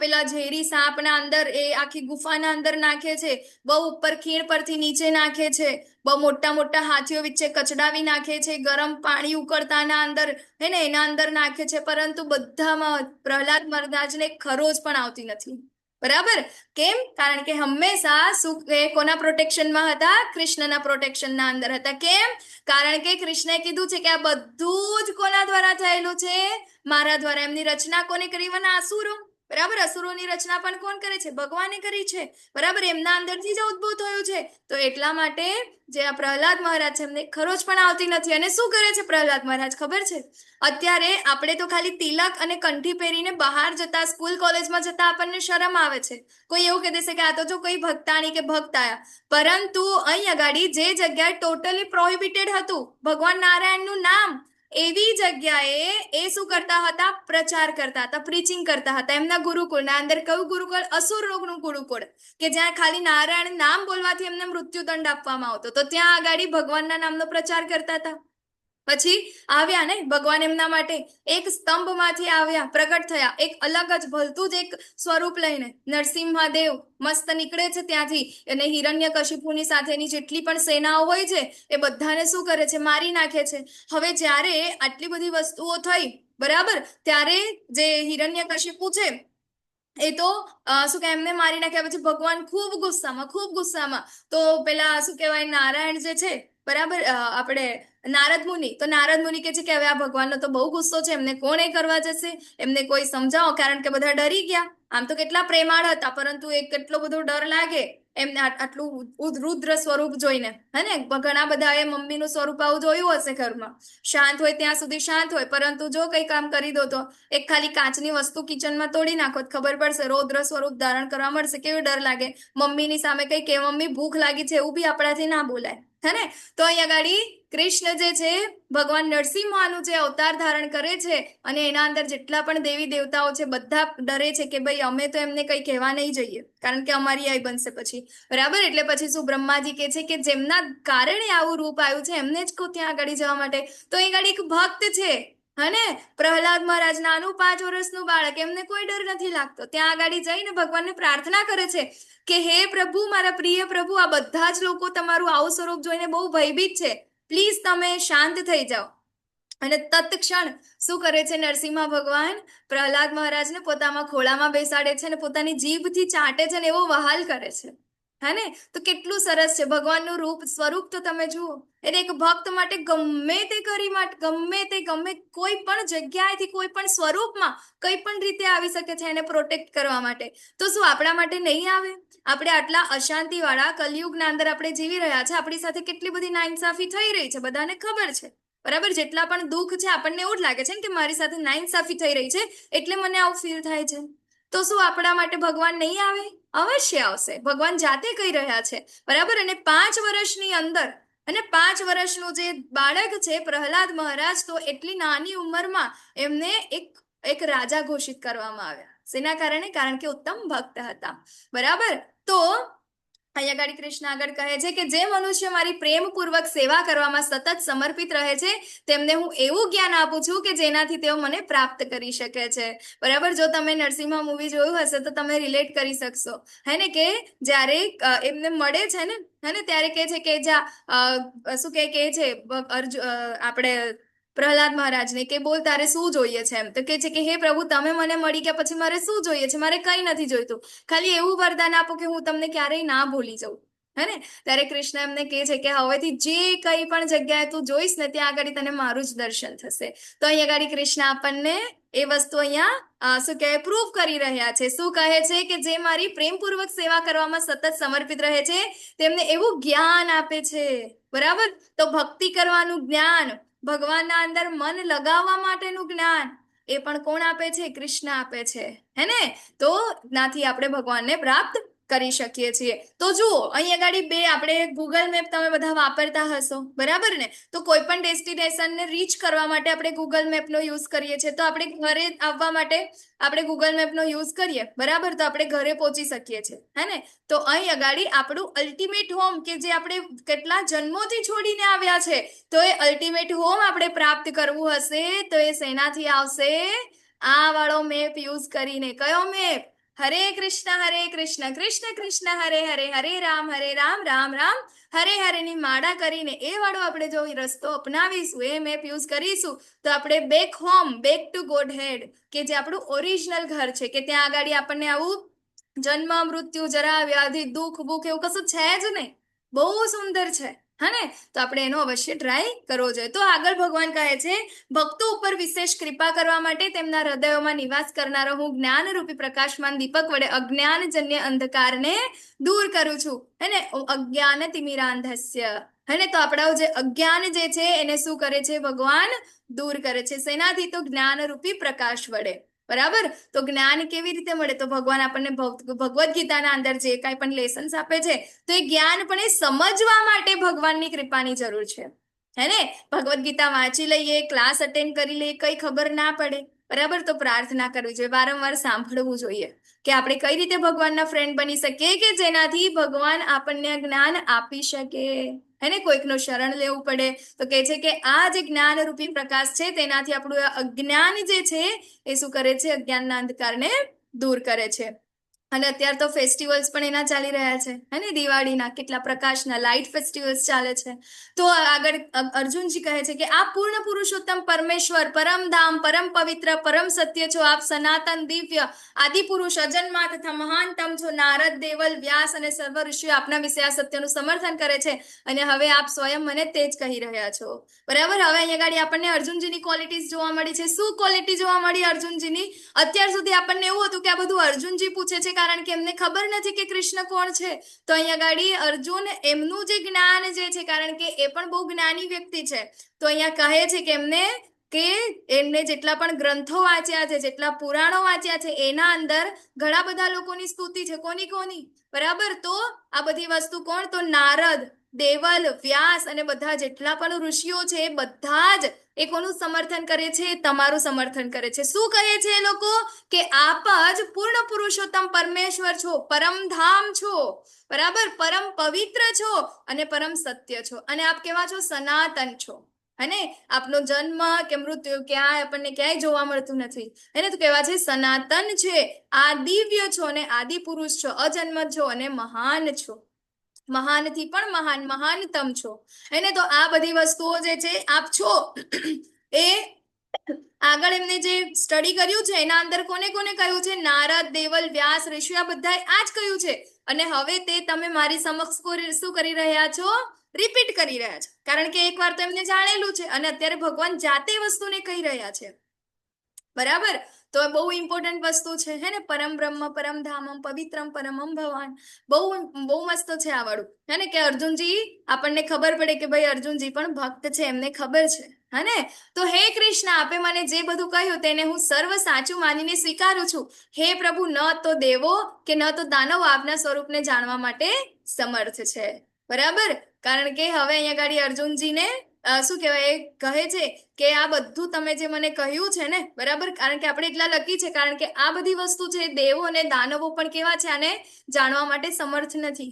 પેલા ઝેરી સાપના અંદર એ આખી ગુફાના અંદર નાખે છે, બહુ ઉપર ખીણ પરથી નીચે નાખે છે, બહુ મોટા મોટા હાથીઓ વચ્ચે કચડાવી નાખે છે, ગરમ પાણી ઉકળતાના અંદર, હે ને, એના અંદર નાખે છે. પરંતુ બધામાં પ્રહલાદ મહારાજને ખરોજ પણ આવતી નથી. બરાબર, કેમ? કારણ કે હંમેશા શું કોના પ્રોટેક્શનમાં હતા? કૃષ્ણના પ્રોટેક્શનના અંદર હતા. કેમ? કારણ કે કૃષ્ણએ કીધું છે કે આ બધું જ કોના દ્વારા થયેલું છે? મારા દ્વારા. એમની રચના કોને કરી? અસુરો. બરાબર, અસુરોની રચના પણ કોણ કરે છે? ભગવાને કરી છે. બરાબર, એમના અંદરથી જ ઉદ્ભવ થયું છે. તો એટલા માટે જે આ પ્રહલાદ મહારાજ છે એમને ખરોચ પણ આવતી નથી. અને શું કરે છે પ્રહલાદ મહારાજ ખબર છે? અત્યારે આપણે તો ખાલી તિલક અને કંઠી પહેરીને બહાર જતા, સ્કૂલ કોલેજમાં જતા આપણને શરમ આવે છે. કોઈ એવું કહી દેશે કે આ તો જો કોઈ ભક્તાણી કે ભક્ત આયા. પરંતુ અહીં અગાડી જે જગ્યાએ ટોટલી પ્રોહિબિટેડ હતું ભગવાન નારાયણનું નામ, એવી જગ્યાએ એ શું કરતા હતા? પ્રચાર કરતા હતા, પ્રીચિંગ કરતા હતા. એમના ગુરુકુળના અંદર કયું ગુરુકુળ? અસુરનું ગુરુકુળ, કે જ્યાં ખાલી નારાયણ નામ બોલવાથી એમને મૃત્યુદંડ આપવામાં આવતો, તો ત્યાં આગળ ભગવાનના નામનો પ્રચાર કરતા હતા. પછી આવ્યા ને ભગવાન એમના માટે એક સ્તંભમાંથી આવ્યા, પ્રગટ થયા, એક અલગ જ ભલતું જ એક સ્વરૂપ લઈને નરસિંહદેવ મસ્ત નીકળે છે ત્યાંથી, અને હિરણ્યકશિપુની સાથેની જેટલી પણ સેનાઓ હોય છે એ બધાને શું કરે છે, મારી નાખે છે. હવે જ્યારે આટલી બધી વસ્તુઓ થઈ, બરાબર, ત્યારે જે હિરણ્યકશિપુ છે એ તો શું કે એમને મારી નાખ્યા પછી ભગવાન ખૂબ ગુસ્સામાં તો પેલા શું કહેવાય નારાયણ જે છે, બરાબર, આપણે નારદ મુનિ, તો નારદ મુનિ કે છે કે હવે આ ભગવાનનો તો બહુ ગુસ્સો છે, એમને કોણ એ કરવા જશે, એમને કોઈ સમજાવો, કારણ કે બધા ડરી ગયા. આમ તો કેટલા પ્રેમાળ હતા, પરંતુ એક કેટલો બધો ડર લાગે એમને આટલું રુદ્ર સ્વરૂપ જોઈને, હે ને. ઘણા બધા એ મમ્મીનું સ્વરૂપ આવું જોયું હશે ઘરમાં, શાંત હોય ત્યાં સુધી શાંત હોય, પરંતુ જો કઈ કામ કરી દો તો એક ખાલી કાચની વસ્તુ કિચનમાં તોડી નાખો, ખબર પડશે રૌદ્ર સ્વરૂપ ધારણ કરવા મળશે, કેવો ડર લાગે. મમ્મીની સામે કઈ કે મમ્મી ભૂખ લાગી છે એવું બી આપણાથી ના બોલાય, હે ને. તો અહીંયા ગાડી કૃષ્ણ જે છે ભગવાન નરસિંહનું જે અવતાર ધારણ કરે છે, અને એના અંદર જેટલા પણ દેવી દેવતાઓ છે બધા ડરે છે કે ભાઈ અમે તો એમને કઈ કહેવા નહીં જઈએ, કારણ કે અમારી આઈ બનશે પછી, બરાબર. એટલે પછી શું બ્રહ્માજી કે છે કે જેમના કારણે આવું રૂપ આવ્યું છે એમને જ કહો ત્યાં આગળ જવા માટે. તો એ ગાડી એક ભક્ત છે, હને, પ્રહલાદ મહારાજ, નાનું 5 વર્ષનું બાળક, એમને કોઈ ડર નથી લાગતો. ત્યાં આગળ જઈને ભગવાનને પ્રાર્થના કરે છે કે હે પ્રભુ, મારા પ્રિય પ્રભુ, આ બધા જ લોકો તમારું આવું સ્વરૂપ જોઈને બહુ ભયભીત છે, પ્લીઝ તમે શાંત થઈ જાઓ. અને તત્ક્ષણ શું કરે છે નરસિંહ ભગવાન, પ્રહલાદ મહારાજને પોતાના ખોળામાં બેસાડે છે અને પોતાની જીભથી ચાટે છે ને એવો વહાલ કરે છે, હે ને. તો કેટલું સરસ છે ભગવાનનું રૂપ, સ્વરૂપ તો તમે જુઓ. એટલે એક ભક્ત માટે ગમે તે ગમે કોઈ પણ જગ્યાએથી કોઈ પણ સ્વરૂપમાં કઈ પણ રીતે આવી શકે છે એને પ્રોટેક્ટ કરવા માટે. તો શું આપણા માટે નહીં આવે? આપણે આટલા અશાંતિ વાળા કલયુગના અંદર આપણે જીવી રહ્યા છે, આપણી સાથે કેટલી બધી નાઇન્સાફી થઈ રહી છે, બધાને ખબર છે, બરાબર. જેટલા પણ દુઃખ છે આપણને એવું જ લાગે છે કે મારી સાથે નાઇન્સાફી થઈ રહી છે એટલે મને આવું ફીલ થાય છે. તો શું આપણા માટે ભગવાન નહીં આવે? અવશ્ય આવશે. ભગવાન જાતે કહી રહ્યા છે, બરાબર. અને 5 વર્ષની અંદર, અને 5 વર્ષનું જે બાળક છે પ્રહલાદ મહારાજ, તો એટલી નાની ઉંમરમાં એમને એક રાજા ઘોષિત કરવામાં આવ્યા. શેના કારણે? કારણ કે ઉત્તમ ભક્ત હતા, બરાબર. તો અહીંયા આગળ કૃષ્ણ આગળ કહે છે કે જે મનુષ્ય મારી પ્રેમપૂર્વક સેવા કરવામાં સતત સમર્પિત રહે છે તેમને હું એવું જ્ઞાન આપું છું કે જેનાથી તેઓ મને પ્રાપ્ત કરી શકે છે, બરાબર. જો તમે નરસિંહ મૂવી જોયું હશે તો તમે રિલેટ કરી શકશો, હે ને, કે જ્યારે એમને મળે છે ને, હે ને, ત્યારે કહે છે કે શું કે છે આપણે પ્રહલાદ મહારાજને કે બોલ તારે શું જોઈએ છે, એમ. તો કે છે કે હે પ્રભુ, તમે મને મળી ગયા પછી મારે શું જોઈએ છે? મારે કઈ નથી જોઈતું, ખાલી એવું વરદાન આપો કે હું તમને ક્યારેય ના ભૂલી જાઉં, હે ને. ત્યારે કૃષ્ણ એમને કહે છે કે હવેથી જે કઈ પણ જગ્યાએ તું જોઈશ ને ત્યાં આગળ તને મારું જ દર્શન થશે. તો અહીંયા આગળ કૃષ્ણ આપણને એ વસ્તુ અહીંયા શું કહે પ્રૂવ કરી રહ્યા છે. શું કહે છે કે જે મારી પ્રેમપૂર્વક સેવા કરવામાં સતત સમર્પિત રહે છે તેમને એવું જ્ઞાન આપે છે, બરાબર. તો ભક્તિ કરવાનું જ્ઞાન, ભગવાનના અંદર મન લગાવવા માટેનું જ્ઞાન, એ પણ કોણ આપે છે? કૃષ્ણ આપે છે, હે ને. તો નાથી આપણે ભગવાનને પ્રાપ્ત કરી શકીએ છીએ. તો જુઓ અહીં આગળ આપણે ગૂગલ મેપ તમે બધા વાપરતા હશો, બરાબર ને. તો કોઈ પણ ડેસ્ટિનેશનને રીચ કરવા માટે આપણે ગૂગલ મેપનો યુઝ કરીએ છીએ. તો આપણે ઘરે આવવા માટે આપણે ગૂગલ મેપનો યુઝ કરીએ, બરાબર, તો આપણે ઘરે પહોંચી શકીએ છીએ, હે ને. તો અહીં આગળ આપણું અલ્ટિમેટ હોમ, કે જે આપણે કેટલા જન્મોથી છોડીને આવ્યા છે, તો એ અલ્ટિમેટ હોમ આપણે પ્રાપ્ત કરવું હશે તો એ શેનાથી આવશે? આ વાળો મેપ યુઝ કરીને. કયો મેપ? હરે કૃષ્ણ કૃષ્ણ કૃષ્ણ હરે હરે, હરે રામ રામ રામ હરે હરે ની માળા કરીને એ વાળો આપણે જો રસ્તો અપનાવીશું, એ મેપ યુઝ કરીશું, તો આપણે back home, back to Godhead, કે જે આપણું ઓરિજિનલ ઘર છે, કે ત્યાં આગળ આપણને આવું જન્મ મૃત્યુ જરા વ્યાધિ દુઃખ ભૂખ એવું કશું છે જ નહીં. બહુ સુંદર છે, હા ને. તો આપણે એનો અવશ્ય ટ્રાય કરવો જોઈએ. તો આગળ ભગવાન કહે છે ભક્તો ઉપર વિશેષ કૃપા કરવા માટે તેમના હૃદયોમાં નિવાસ કરનારો હું જ્ઞાનરૂપી પ્રકાશમાન દીપક વડે અજ્ઞાનજન્ય અંધકારને દૂર કરું છું, હે ને. અજ્ઞાન તિમિરાંધસ્ય, હે ને. તો આપણા જે અજ્ઞાન જે છે એને શું કરે છે? ભગવાન દૂર કરે છે. શેનાથી? તો જ્ઞાનરૂપી પ્રકાશ વડે, બરાબર. તો જ્ઞાન કેવી રીતે મળે? તો ભગવાન આપણને ભગવદ્ ગીતાના અંદર જે કાંઈ પણ લેસન્સ આપે છે તો એ જ્ઞાન પણ એ સમજવા માટે ભગવાનની કૃપાની જરૂર છે, હે ને. ભગવદ્ ગીતા વાંચી લઈએ, ક્લાસ અટેન્ડ કરી લઈએ, કઈ ખબર ના પડે, બરાબર, તો પ્રાર્થના કરવી જોઈએ, વારંવાર સાંભળવું જોઈએ. કે આપણે કઈ રીતે ભગવાનના ફ્રેન્ડ બની શકીએ કે જેનાથી ભગવાન આપણને જ્ઞાન આપી શકે, હે ને? કોઈકનું શરણ લેવું પડે તો કહે છે કે આ જે જ્ઞાન રૂપી પ્રકાશ છે તેનાથી આપણું અજ્ઞાન જે છે એ શું કરે છે? અજ્ઞાનના અંધકારને દૂર કરે છે. અને અત્યારે તો ફેસ્ટિવલ્સ પણ એના ચાલી રહ્યા છે, હે ને? દિવાળીના કેટલા પ્રકાશના લાઇટ ફેસ્ટિવલ્સ ચાલે છે. તો આગળ અર્જુનજી કહે છે કે આપ પૂર્ણ પુરુષોત્તમ પરમેશ્વર, પરમ ધામ, પરમ પવિત્ર, પરમ સત્ય છો. આપ સનાતન, દિવ્ય, આદિ પુરુષ, અજન્મા તથા મહાનતમ છો. નારદ, દેવલ, વ્યાસ અને સર્વ ઋષિઓ આપના વિશે આ સત્યનું સમર્થન કરે છે અને હવે આપ સ્વયં મને તે જ કહી રહ્યા છો. બરાબર. હવે અહીંયા ગાડી આપણને અર્જુનજીની ક્વોલિટીઝ જોવા મળી છે. શું ક્વોલિટી જોવા મળી અર્જુનજીની? અત્યાર સુધી આપણને એવું હતું કે આ બધું અર્જુનજી પૂછે છે કારણ કે એમને ખબર નથી કે કૃષ્ણ કોણ છે. તો અહીંયા ગાડી અર્જુન એમનું જે જ્ઞાન જે છે, કારણ કે એ પણ બહુ જ્ઞાની વ્યક્તિ છે, તો અહીંયા કહે છે કે એમને જેટલા પણ ગ્રંથો વાંચ્યા છે, જેટલા પુરાણો વાંચ્યા છે, એના અંદર ઘણા બધા લોકોની સ્તુતિ છે. કોની? બરાબર. તો આ બધી વસ્તુ કોણ? તો નારદ, દેવલ, વ્યાસ અને બધા જેટલા પણ ઋષિઓ છે એ બધા જ એ કોનું સમર્થન કરે છે? તમારું સમર્થન કરે છે. શું કહે છે એ લોકો? કે આપ જ પૂર્ણ પુરુષોત્તમ પરમેશ્વર છો, પરમ ધામ છો, બરાબર, પરમ પવિત્ર છો અને પરમ સત્ય છો. અને આપ કેવા છો? સનાતન છો, અને આપનો જન્મ કે મૃત્યુ ક્યાંય આપણને ક્યાંય જોવા મળતું નથી, એને તો કહેવા છે સનાતન છે, આ દિવ્ય છો અને આદિ પુરુષ છો, અજન્મ છો અને મહાન છો, મહાનથી પણ મહાન, મહાનતમ છો. એને તો આ બધી વસ્તુઓ જે છે આપ છો એ આગળ એમને જે સ્ટડી કર્યું છે એના અંદર કોને કોને કહ્યું છે? નારદ, દેવલ, વ્યાસ, ઋષિ, આ બધાએ આ જ કહ્યું છે. અને હવે તે તમે મારી સમક્ષ શું કરી રહ્યા છો? રિપીટ કરી રહ્યા છો, કારણ કે એકવાર તો એમને જાણેલું છે અને અત્યારે ભગવાન જાતે વસ્તુને કહી રહ્યા છે. બરાબર. તો બહુ ઇમ્પોર્ટન્ટ વસ્તુ છે, હે ને? પરમ બ્રહ્મ પરમ ધામમ પવિત્રમ પરમમ ભવાન. બહુ મસ્ત છે આ વાળું, હે ને? કે અર્જુનજી આપણને ખબર પડે કે ભાઈ અર્જુનજી પણ ભક્ત છે, એમને ખબર છે, હે ને? તો હે કૃષ્ણ, આપે મને જે બધું કહ્યું તેને હું સર્વ સાચું માનીને સ્વીકારું છું. હે પ્રભુ, ન તો દેવો કે ન તો દાનવો આપના સ્વરૂપને જાણવા માટે સમર્થ છે. બરાબર. કારણ કે હવે અહીંયા ગાડી અર્જુનજીને શું કહેવાય, કહે છે કે આ બધું તમે જે મને કહ્યું છે ને, બરાબર, કારણ કે આપણે એટલા લકી છે, કારણ કે આ બધી વસ્તુ છે દેવો અને દાનવો પણ કેવા છે? આને જાણવા માટે સમર્થ નથી.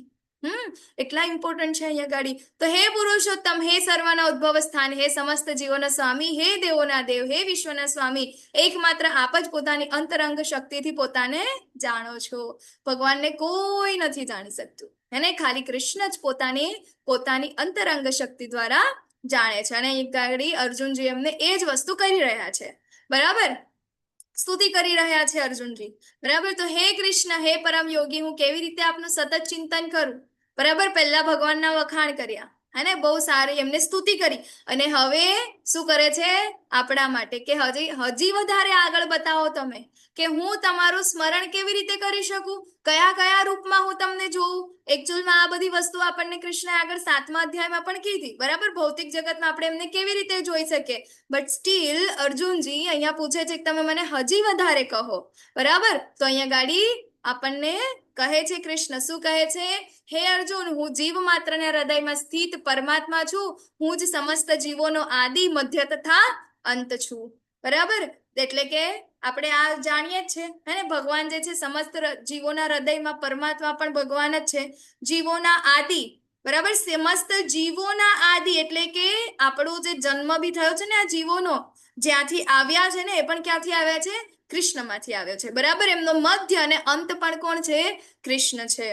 એટલા ઇમ્પોર્ટન્ટ છે અહીંયા ગાડી. તો હે પુરુષોત્તમ, હે સર્વના ઉદ્ભવ સ્થાન, હે સમસ્ત જીવોના સ્વામી, હે દેવોના દેવ, હે વિશ્વના સ્વામી, એકમાત્ર આપ જ પોતાની અંતરંગ શક્તિથી પોતાને જાણો છો. ભગવાનને કોઈ નથી જાણી શકતું, એને ખાલી કૃષ્ણ જ પોતાની અંતરંગ શક્તિ દ્વારા જાણે છે. અને એક ગાડી અર્જુનજી એમને એ જ વસ્તુ કરી રહ્યા છે. બરાબર. સ્તુતિ કરી રહ્યા છે અર્જુનજી. બરાબર. તો હે કૃષ્ણ, હે પરમ યોગી, હું કેવી રીતે આપનું સતત ચિંતન કરું? બરાબર. પહેલા ભગવાનના વખાણ કર્યા, અને બહુ સારી એમને સ્તુતિ કરી, અને હવે શું કરે છે આપણા માટે? કે હજી વધારે આગળ બતાવો તમે, કે હું તમારું સ્મરણ કેવી રીતે કરી શકું, કયા રૂપમાં હું તમને જોઉં. એકચ્યુઅલમાં આ બધી વસ્તુ આપણને કૃષ્ણ આગળ 7મા અધ્યાયમાં પણ કીધી. બરાબર. ભૌતિક જગતમાં આપણે એમને કેવી રીતે જોઈ શકીએ, બટ સ્ટીલ અર્જુનજી અહીંયા પૂછે છે કે તમે મને હજી વધારે કહો. બરાબર. તો અહીંયા ગાડી આપણને કહે છે કૃષ્ણ, શું કહે છે? હે અર્જુન, હું જીવ માત્રના હૃદયમાં સ્થિત પરમાત્મા છું. હું જ સમસ્ત જીવોનો આદિ, મધ્ય તથા અંત છું. બરાબર. એટલે કે આપણે આ જાણીએ જ છે, હે ને? ભગવાન જે છે સમસ્ત જીવોના હૃદયમાં, પરમાત્મા પણ ભગવાન જ છે, જીવોના આદિ. બરાબર. સમસ્ત જીવોના આદિ એટલે કે આપણો જે જન્મ બી થયો છે ને આ જીવોનો, જ્યાંથી આવ્યા છે ને એ પણ ક્યાંથી આવ્યા છે? કૃષ્ણમાંથી આવ્યો છે. બરાબર. એમનો મધ્ય અને અંત પણ કોણ છે? કૃષ્ણ છે.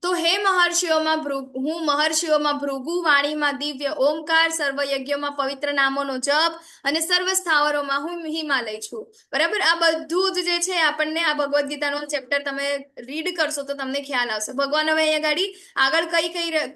તો હે મહર્ષિઓમાં ભૃગુ, વાણીમાં દિવ્ય ઓમકાર, સર્વ યજ્ઞમાં પવિત્ર નામોનો જપ, અને સર્વ સ્થાવરોમાં હું હિમાલય છું. બરાબર. આ બધું જ જે છે આપણને આ ભગવદ્ ગીતાનો ચેપ્ટર તમે રીડ કરશો તો તમને ખ્યાલ આવશે. ભગવાન હવે અહીંયા ગાડી આગળ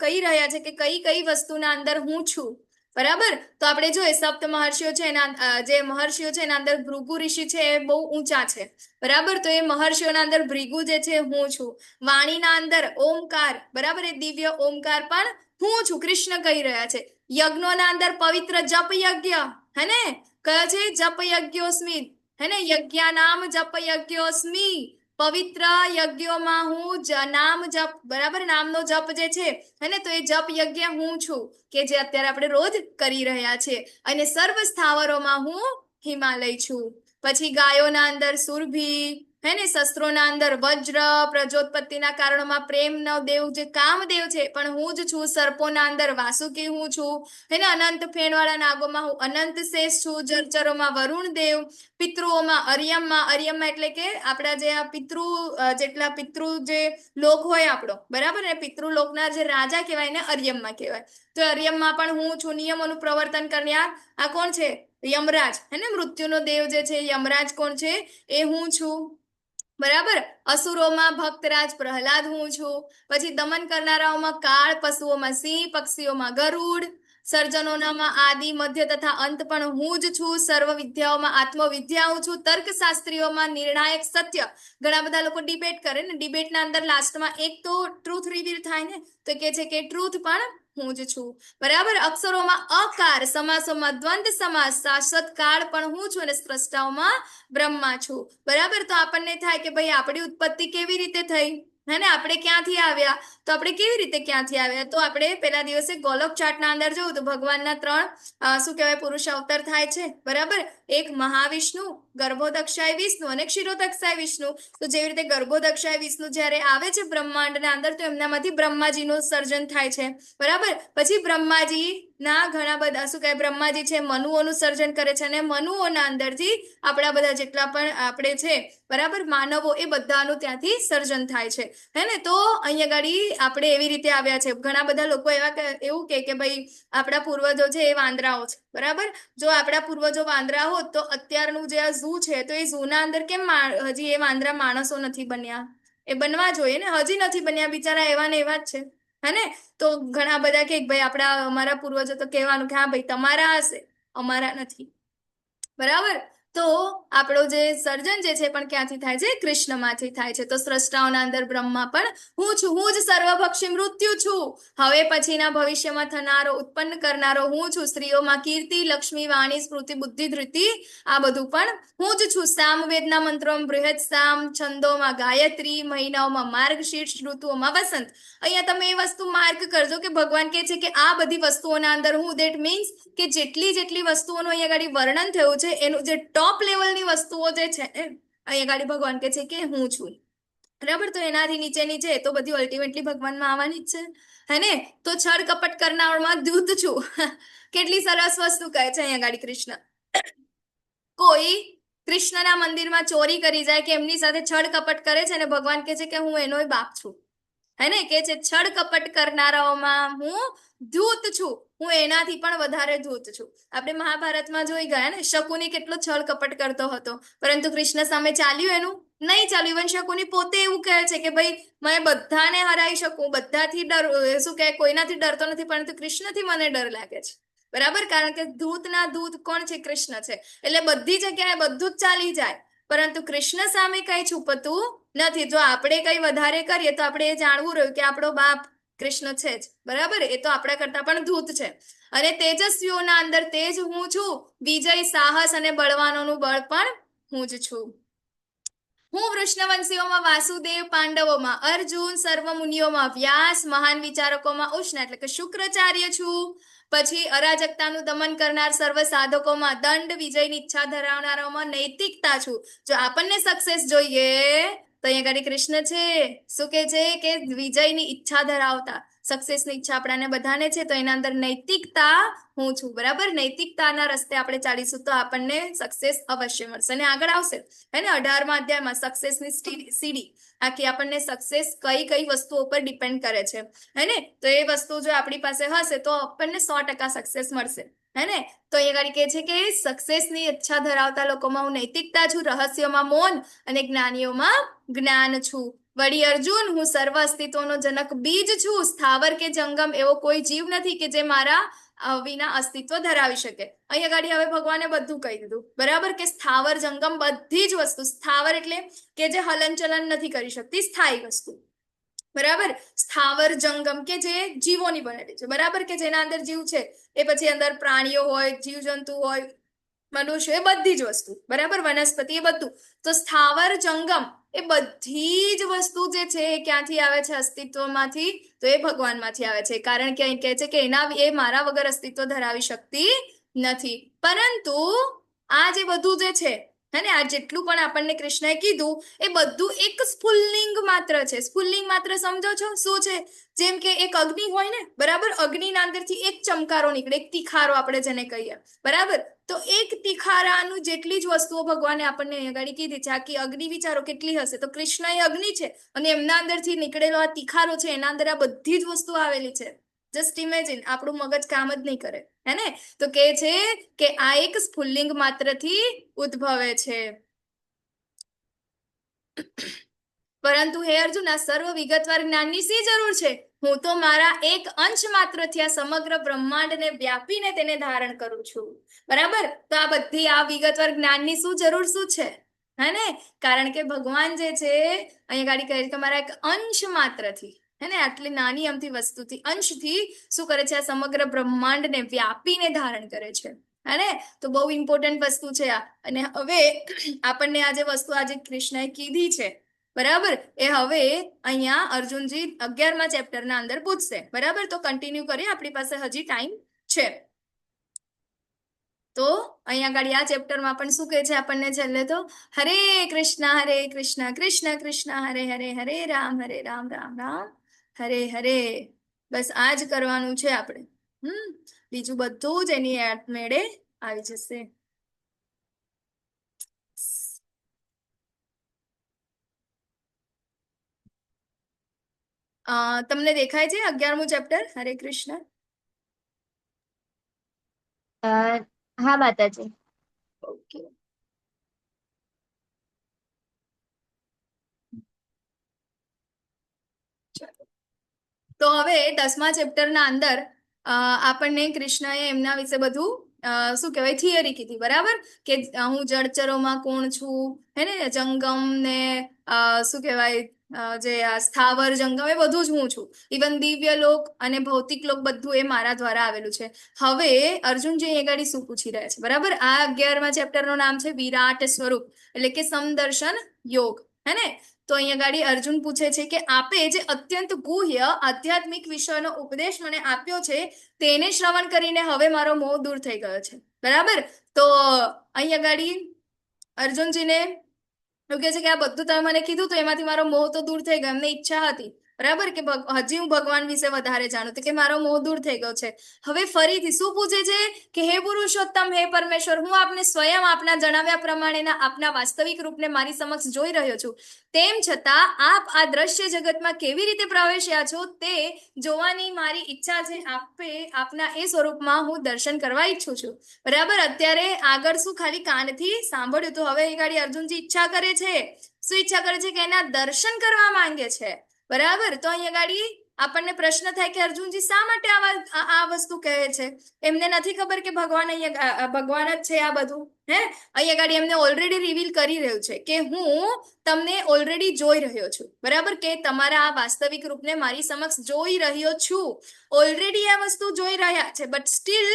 કહી રહ્યા છે કે કઈ વસ્તુના અંદર હું છું. બરાબર. તો આપણે જોઈએ સપ્ત મહર્ષિઓ છે, એના જે મહર્ષિઓ છે એના અંદર ભૃગુ ઋષિ છે એ બહુ ઊંચા છે. બરાબર. તો એ મહર્ષિઓના અંદર ભૃગુ જે છે હું છું. વાણીના અંદર ઓમકાર, બરાબર, એ દિવ્ય ઓમકાર પણ હું છું, કૃષ્ણ કહી રહ્યા છે. યજ્ઞોના અંદર પવિત્ર જપ યજ્ઞ, હે ને? કયો છે? જપ યજ્ઞોસ્મી, હે ને? યજ્ઞાનામ જપ યજ્ઞોસ્મી. પવિત્ર યજ્ઞોમાં હું નામ જપ, બરાબર, નામનો જપ જે છે, હે ને? તો એ જપ યજ્ઞ હું છું, કે જે અત્યારે આપણે રોજ કરી રહ્યા છે. અને સર્વ સ્થાવરોમાં હું હિમાલય છું. પછી ગાયોના અંદર સુરભી, હે ને શસ્ત્રોના અંદર વજ્ર, પ્રજોત્પત્તિના કારણોમાં પ્રેમનો દેવ જે કામદેવ છે, પણ હું જ છું. સર્પોના અંદર વાસુકી હું છું, હે ને અનંત ફેણવાળા નાગોમાં હું અનંત શેષ છું. જળચરોમાં વરુણ દેવ, પિતૃઓમાં અરિયમમાં એટલે કે આપણા જે આ જેટલા પિતૃ જે લોક હોય આપણો, બરાબર ને, પિતૃલોકના જે રાજા કહેવાય ને અરિયમમાં કહેવાય. તો અરિયમમાં પણ હું છું. નિયમોનું પ્રવર્તન કરનાર આ કોણ છે? યમરાજ, હે ને મૃત્યુનો દેવ જે છે યમરાજ કોણ છે? એ હું છું. બરાબર. અસુરોમાં ભક્તરાજ પ્રહલાદ હું છું. પછી દમન કરનારાઓમાં કાળ, પશુઓમાં સિંહ, પક્ષીઓમાં ગરુડ, સર્જનોનામાં આદિ, મધ્ય તથા અંત પણ હું જ છું. સર્વ વિદ્યાઓમાં આત્મવિદ્યા હું છું. તર્કશાસ્ત્રીઓમાં નિર્ણાયક સત્ય. ઘણા બધા લોકો ડિબેટ કરે ને, ડિબેટના અંદર લાસ્ટમાં એક તો ટ્રુથ રિવીલ થાય ને, તો કે છે કે ટ્રુથ પણ હું જ છું. બરાબર. અક્ષરોમાં અકાર, સમાસોમાં દ્વંદ સમાસ, શાશ્વત કાળ પણ હું છું, અને સ્રષ્ટાઓમાં બ્રહ્મા છું. બરાબર. તો આપણને થાય કે ભાઈ આપણી ઉત્પત્તિ કેવી રીતે થઈ, હે ને, આપણે ક્યાંથી આવ્યા, તો આપણે કેવી રીતે ક્યાંથી આવ્યા, તો આપણે પેલા દિવસે ગોલોક ચાર્ટના અંદર જોયું તો ભગવાનના ત્રણ શું કહેવાય પુરુષ અવતાર થાય છે. બરાબર. એક મહાવિષ્ણુ, ગર્ભોદક્ષાય વિષ્ણુ અને ક્ષીરોદક્ષાય વિષ્ણુ. તો જેવી રીતે ગર્ભોદક્ષાય વિષ્ણુ જ્યારે આવે છે બ્રહ્માંડના અંદર, તો એમનામાંથી બ્રહ્માજીનું સર્જન થાય છે. બરાબર. પછી બ્રહ્માજી ના ઘણા બધા શું કહેવાય બ્રહ્માજી છે મનુઓનું સર્જન કરે છે, અને મનુઓના અંદરથી આપણા બધા જેટલા પણ આપણે છે, બરાબર, માનવો, એ બધાનું ત્યાંથી સર્જન થાય છે. હે ને. તો અહીંયા ગાડી આપણે એવી રીતે આવ્યા છે. ઘણા બધા લોકો એવું કે ભાઈ આપણા પૂર્વજો છે એ વાંદરાઓ છે. બરાબર. જો આપણા પૂર્વજો વાંદરા હોત તો અત્યારનું જે આ ઝૂ છે, તો એ ઝૂના અંદર કેમ હજી એ વાંદરા માણસો નથી બન્યા? એ બનવા જોઈએ ને, હજી નથી બન્યા, બિચારા એવા ને એવા જ છે. હે ને. તો ઘણા બધા કે ભાઈ અમારા પૂર્વજો તો કહેવાનું કે હા ભાઈ તમારા હશે, અમારા નથી. બરાબર. તો આપણો જે સર્જન જે છે પણ ક્યાંથી થાય છે? કૃષ્ણમાંથી થાય છે. તો સ્રષ્ટાઓના અંદર બ્રહ્મા પણ હું છું. હું જ સર્વભક્ષી મૃત્યુ છું. હવે પછીના ભવિષ્યમાં થનારો, ઉત્પન્ન કરનારો હું છું. સ્ત્રીઓમાં કીર્તિ, લક્ષ્મી, વાણી, સ્મૃતિ, બુદ્ધિ, ધૃતિ, આ બધું પણ હું જ છું. સામવેદના મંત્રોમાં બૃહદ સામ, છંદોમાં ગાયત્રી, મહિનાઓમાં માર્ગશીર્ષ, ઋતુઓમાં વસંત. અહીંયા તમે એ વસ્તુ માર્ક કરજો કે ભગવાન કહે છે કે આ બધી વસ્તુઓના અંદર હું, દેટ મીન્સ કે જેટલી વસ્તુઓનું અહીંયા ગાડી વર્ણન થયું છે, એનું જે ટોપ લેવલની વસ્તુઓ જે છે અહીંયા ગાડી ભગવાન કહે છે કે હું છું. બરાબર. તો એનાથી નીચેની છે તો બધી અલ્ટિમેટલી ભગવાનમાં આવવાની જ છે. હે ને. તો છળ કપટ કરનારમાં દૂત છું. કેટલી સરસ વસ્તુ કહે છે અહીંયા ગાડી કૃષ્ણ. કોઈ કૃષ્ણના મંદિરમાં ચોરી કરી જાય કે એમની સાથે છળ કપટ કરે છે, અને ભગવાન કહે છે કે હું એનો બાપ છું. હે ને. કે છે છળ કપટ કરનારાઓમાં હું ધૂત છું. હું એનાથી પણ વધારે ધૂત છું. આપણે મહાભારતમાં જોઈ ગયા ને, શકુની કેટલો છળ કપટ કરતો હતો, પરંતુ કૃષ્ણ સામે ચાલ્યું એનું? નહીં ચાલ્યું. ઇવન શકુની પોતે એવું કહે છે કે ભાઈ મેં બધાને હરાઈ શકું, બધાથી શું કહે કોઈનાથી ડરતો નથી, પરંતુ કૃષ્ણથી મને ડર લાગે છે. બરાબર. કારણ કે ધૂતના ધૂત કોણ છે? કૃષ્ણ છે. એટલે બધી જગ્યાએ બધું જ ચાલી જાય, પરંતુ કૃષ્ણ સામે કઈ છુપતું નથી. જો આપણે કઈ વધારે કરીએ તો આપણે એ જાણવું રહ્યું કે આપણો બાપ કૃષ્ણ છે જ. બરાબર. એ તો આપણા કરતા પણ ધૂત છે. અને તેજસ્વીઓના અંદર તેજ હું છું. વિજય, સાહસ અને બળવાનોનું બળ પણ હું જ છું. હું વૃષ્ણવંશીઓમાં વાસુદેવ, પાંડવોમાં અર્જુન, સર્વ મુનિઓમાં વ્યાસ, મહાન વિચારકોમાં ઉષ્ણ એટલે કે શુક્રાચાર્ય છું. પછી અરાજકતાનું દમન કરનાર સર્વ સાધકોમાં દંડ, વિજયની ઈચ્છા ધરાવનારાઓમાં નૈતિકતા છું. જો આપણને સક્સેસ જોઈએ તો અહીંયા ગાડી કૃષ્ણ છે. શું કે છે કે વિજયની ઈચ્છા ધરાવતા, સક્સેસની ઈચ્છા આપણાને બધાને છે, તો એના અંદર નૈતિકતા હું છું. બરાબર. નૈતિકતાના રસ્તે આપણે ચાલીશું તો આપણને સક્સેસ અવશ્ય મળશે. અને આગળ આવશે હે ને 18મા અધ્યાયમાં સક્સેસની સીડી આખી આપણને સક્સેસ કઈ વસ્તુઓ પર ડિપેન્ડ કરે છે. હે ને. તો એ વસ્તુ જો આપણી પાસે હશે તો આપણને 100% સક્સેસ મળશે. હે ને. તો અહીંયા ગાડી કહે છે કે સક્સેસની ઈચ્છા ધરાવતા લોકોમાં હું નૈતિકતા છું. રહસ્યોમાં મૌન અને જ્ઞાનીઓમાં જ્ઞાન છું. વળી અર્જુન, હું સર્વ અસ્તિત્વનો જનક બીજ છું. સ્થાવર કે જંગમ એવો કોઈ જીવ નથી કે જે મારા વિના અસ્તિત્વ ધરાવી શકે. અહીંયા ગાડી હવે ભગવાને બધું કહી દીધું. બરાબર. કે સ્થાવર જંગમ બધી જ વસ્તુ, સ્થાવર એટલે કે જે હલનચલન નથી કરી શકતી, સ્થાયી વસ્તુ. બરાબર. સ્થાવર જંગમ કે જે જીવોની બનેલી છે. બરાબર. કે જેના અંદર જીવ છે, એ પછી અંદર પ્રાણીઓ હોય, જીવજંતુ હોય, મનુષ્ય, એ બધી જ વસ્તુ. બરાબર. વનસ્પતિ, એ બધું. તો સ્થાવર જંગમ એ બધી જ વસ્તુ જે છે એ ક્યાંથી આવે છે? અસ્તિત્વમાંથી. તો એ ભગવાનમાંથી આવે છે. કારણ કે અહીં કહે છે કે એ મારા વગર અસ્તિત્વ ધરાવી શકતી નથી. પરંતુ આ જે બધું જે છે હે ને આ જેટલું પણ આપણને કૃષ્ણએ કીધું એ બધું એક સ્ફુલ્લિંગ માત્ર છે. સ્ફુલ્લિંગ માત્ર સમજો છો શું છે? જેમ કે એક અગ્નિ હોય ને, બરાબર, અગ્નિના અંદરથી એક ચમકારો નીકળે, એક તીખારો આપણે જેને કહીએ, બરાબર. તો એક તીખારાનું જેટલી જ વસ્તુઓ ભગવાને આપણને અહીંયા ગાડી કીધી છે. આખી અગ્નિ વિચારો કેટલી હશે, તો કૃષ્ણ એ અગ્નિ છે અને એમના અંદરથી નીકળેલો આ તીખારો છે, એના અંદર આ બધી જ વસ્તુ આવેલી છે. જસ્ટ ઇમેજિન, આપણું મગજ કામ જ નહીં કરે, હે ને? તો કે છે કે આ એક સ્ફુલ્લિંગ માત્રથી ઉદ્ભવે છે. પરંતુ હે અર્જુન, આ સર્વ વિગતવાર જ્ઞાનની શી જરૂર છે? હું તો મારા એક અંશ માત્રથી આ સમગ્ર બ્રહ્માંડને વ્યાપીને તેને ધારણ કરું છું, બરાબર. તો આ બધી આ વિગતવાર જ્ઞાનની શું જરૂર શું છે, હે ને? કારણ કે ભગવાન જે છે અહીંયા ગાડી કહે છે કે મારા એક અંશ માત્રથી, હે ને, આટલી નાની અમથી વસ્તુથી, અંશથી શું કરે છે? આ સમગ્ર બ્રહ્માંડને વ્યાપીને ધારણ કરે છે, હે ને? તો બહુ ઇમ્પોર્ટન્ટ વસ્તુ છે આ. અને હવે આપણને આ જે વસ્તુ આજે કૃષ્ણએ કીધી છે, બરાબર, એ હવે અહીંયા અર્જુનજી 11મા ચેપ્ટરના અંદર પૂછશે, બરાબર. તો કન્ટિન્યુ કરીએ, આપણી પાસે હજી ટાઈમ છે. તો અહીંયા આગળ આ ચેપ્ટરમાં પણ શું કહે છે આપણને છેલ્લે તો? હરે કૃષ્ણ કૃષ્ણ કૃષ્ણ હરે હરે, હરે રામ રામ રામ હરે હરે. બસ આ જ કરવાનું છે આપણે. બીજું બધું જ એની મેળે આવી જશે. તમને દેખાય છે 11મું ચેપ્ટર? હરે કૃષ્ણ. હા માતાજી. ઓકે. તો હવે 10મા ચેપ્ટરના અંદર આપણને કૃષ્ણએ એમના વિશે બધું શું કહેવાય થિયરી કીધી, બરાબર. કે હું જળચરોમાં કોણ છું, હે ને, જંગમ ને શું કહેવાય જે આ સ્થાવર જંગમ, એ બધું જ હું છું. ઇવન દિવ્ય લોક અને ભૌતિક લોક બધું એ મારા દ્વારા આવેલું છે. હવે અર્જુનજી એ ગાડી શું પૂછી રહ્યા છે, બરાબર. આ 11મા ચેપ્ટરનું નામ છે વિરાટ સ્વરૂપ, એટલે કે સમદર્શન યોગ, હે ને. તો અહીંયા ગાડી અર્જુન પૂછે છે કે આપે જે અત્યંત ગુહ્ય આધ્યાત્મિક વિષયનો ઉપદેશ મને આપ્યો છે, તેને શ્રવણ કરીને હવે મારો મોહ દૂર થઈ ગયો છે, બરાબર. તો અહીંયા ગાડી અર્જુનજીને એવું કહે છે કે આ બધું તમે મને કીધું તો એમાંથી મારો મોહ તો દૂર થઈ ગયો. એમને ઈચ્છા હતી, બરાબર, કે હજી હું ભગવાન વિશે વધારે જાણું, તો કે મારો મોહ દૂર થઈ ગયો છે. હવે ફરીથી શું પૂછે છે કે હે પુરુષોત્તમ, હે પરમેશ્વર, હું આપને સ્વયં આપના જણાવ્યા પ્રમાણેના આપના વાસ્તવિક રૂપને મારી સમક્ષ જોઈ રહ્યો છું. તેમ છતાં આપ આ દ્રશ્ય જગતમાં કેવી રીતે પ્રવેશ્યા છો તે જોવાની મારી ઈચ્છા છે. આપના એ સ્વરૂપમાં હું દર્શન કરવા ઈચ્છું છું, બરાબર. અત્યારે આગળ શું ખાલી કાનથી સાંભળ્યું, તો હવે એ ગાડી અર્જુનજી ઈચ્છા કરે છે. શું ઈચ્છા કરે છે? કે એના દર્શન કરવા માંગે છે, બરાબર. તો અહીંયા ગાડી આપણને પ્રશ્ન થાય કે અર્જુનજી શા માટે આ વસ્તુ કહે છે? એમને નથી ખબર કે ભગવાન અહીંયા ભગવાન જ છે આ બધું, હે? અહીંયા ગાડી એમને ઓલરેડી રિવીલ કરી રહ્યું છે કે હું તમને ઓલરેડી જોઈ રહ્યો છું, બરાબર, કે તમારા આ વાસ્તવિક રૂપને મારી સમક્ષ જોઈ રહ્યો છું. ઓલરેડી આ વસ્તુ જોઈ રહ્યા છે, બટ સ્ટીલ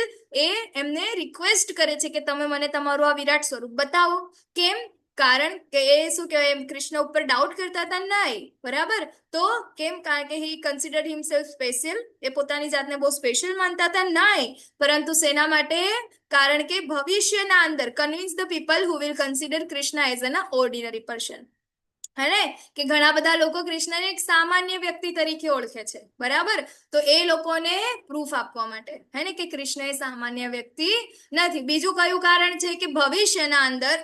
એ એમને રિક્વેસ્ટ કરે છે કે તમે મને તમારું આ વિરાટ સ્વરૂપ બતાવો. કેમ? કારણ કે એ શું કહેવાય, કૃષ્ણ ઉપર ડાઉટ કરતા હતા? નહીં, બરાબર. તો કેમ? કારણ કે હી કન્સિડર્ડ હિમસેલ્ફ સ્પેશિયલ, એ પોતાની જાતને બહુ સ્પેશિયલ માનતા હતા? નહીં, પરંતુ શેના માટે? કારણ કે ભવિષ્યના અંદર convince the people who will consider Krishna as an ordinary person, હે ને, કે ઘણા બધા લોકો કૃષ્ણને એક સામાન્ય વ્યક્તિ તરીકે ઓળખે છે, બરાબર. તો એ લોકોને પ્રૂફ આપવા માટે, હે ને, કે કૃષ્ણ એ સામાન્ય વ્યક્તિ નથી. બીજું કયું કારણ છે? કે ભવિષ્યના અંદર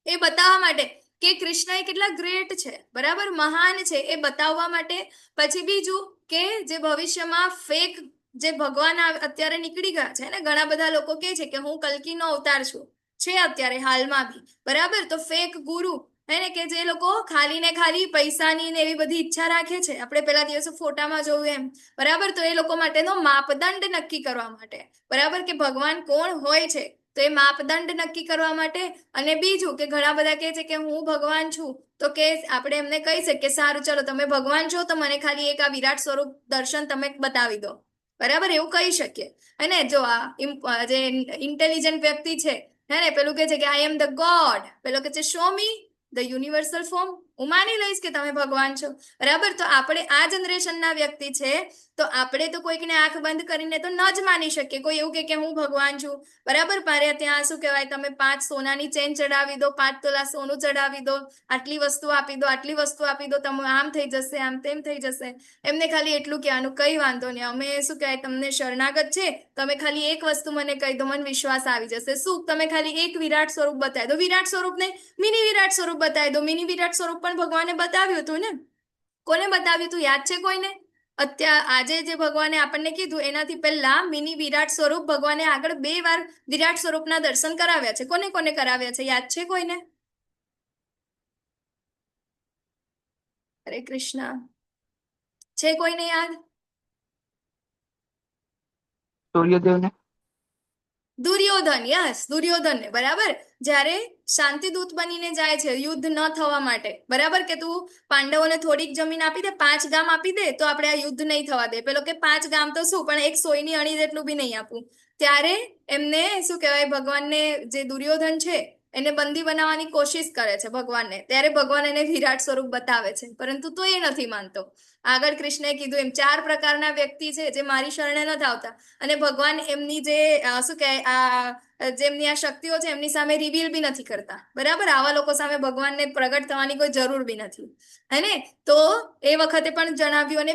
એ બતાવવા માટે કે કૃષ્ણ એ કેટલા ગ્રેટ છે, બરાબર, મહાન છે, એ બતાવવા માટે. પછી બીજું કે જે ભવિષ્યમાં ફેક જે ભગવાન અત્યારે નીકળી ગયા છે ને, ઘણા બધા લોકો કહે છે કે હું કલ્કીનો અવતાર છું, છે અત્યારે હાલમાં બી, બરાબર. તો ફેક ગુરુ, હે ને, કે જે લોકો ખાલી ને ખાલી પૈસાની ને એવી બધી ઈચ્છા રાખે છે, આપણે પેલા દિવસે ફોટામાં જોયું એમ, બરાબર. તો એ લોકો માટેનો માપદંડ નક્કી કરવા માટે, બરાબર, કે ભગવાન કોણ હોય છે, તો એ માપદંડ નક્કી કરવા માટે. અને બીજું કે ઘણા બધા કહે છે કે હું ભગવાન છું, તો કે આપણે એમને કહી શકીએ સારું ચલો તમે ભગવાન છો તો મને ખાલી એક આ વિરાટ સ્વરૂપ દર્શન તમે બતાવી દો, બરાબર, એવું કહી શકીએ. અને જો આ જે ઇન્ટેલિજન્ટ વ્યક્તિ છે, હે ને, પેલું કે છે કે આઈ એમ ધ ગોડ, પેલો કે છે show me the universal form, હું માની લઈશ કે તમે ભગવાન છો, બરાબર. તો આપણે આ જનરેશનના વ્યક્તિ છે, તો આપણે તો કોઈકને આંખ બંધ કરીને તો ન જ માની શકીએ. કોઈ એવું કે હું ભગવાન છું, બરાબર. મારે ત્યાં શું કહેવાય, તમે 5 સોનાની ચેન ચડાવી દો, 5 તોલા સોનું ચડાવી દો, આટલી વસ્તુ આપી દો, આટલી વસ્તુ આપી દો, તમે આમ થઈ જશે, આમ તેમ થઈ જશે. એમને ખાલી એટલું કહેવાનું, કઈ વાંધો નહીં, અમે શું કહેવાય તમને શરણાગત છે, તમે ખાલી એક વસ્તુ મને કહી દો, મને વિશ્વાસ આવી જશે. શું? તમે ખાલી એક વિરાટ સ્વરૂપ બતાવી દો. વિરાટ સ્વરૂપ ને મિની વિરાટ સ્વરૂપ બતાવી દો. મિની વિરાટ સ્વરૂપ પણ ભગવાને બતાવ્યું હતું ને. કોને બતાવ્યું હતું યાદ છે કોઈને? આજે જે ભગવાને આપણને કીધું એનાથી પહેલા મિની વિરાટ સ્વરૂપ ભગવાને આગળ 2 વાર વિરાટ સ્વરૂપના દર્શન કરાવ્યા છે. કોને કોને કરાવ્યા છે યાદ છે કોઈને? હરે કૃષ્ણ. છે કોઈને યાદ? સૂર્યદેવને. દુર્યોધન. યસ, દુર્યોધનને. બરાબર. જ્યારે શાંતિદૂત બનીને જાય છે યુદ્ધ ન થવા માટે, બરાબર, કે તું પાંડવોને થોડીક જમીન આપી દે, 5 ગામ આપી દે, તો આપણે આ યુદ્ધ નહીં થવા દે. પેલો કે 5 ગામ તો શું, પણ એક સોયની અણી જેટલું બી નહીં આપું. ત્યારે એમને શું કહેવાય, ભગવાનને, જે દુર્યોધન છે એને બંદી બનાવવાની કોશિશ કરે છે ભગવાનને. ત્યારે ભગવાન એને વિરાટ સ્વરૂપ બતાવે છે, પરંતુ તો એ નથી માનતો. આગળ કૃષ્ણએ કીધું એમ 4 પ્રકારના વ્યક્તિ છે જે મારી શરણે નથી આવતા, અને ભગવાન એમની જે શું કહેવાય, જેમની આ શક્તિઓ છે એમની સામે રિવીલ બી નથી કરતા, બરાબર. આવા લોકો સામે ભગવાનને પ્રગટ થવાની કોઈ જરૂર બી નથી, હે ને. તો એ વખતે પણ જણાવ્યું. અને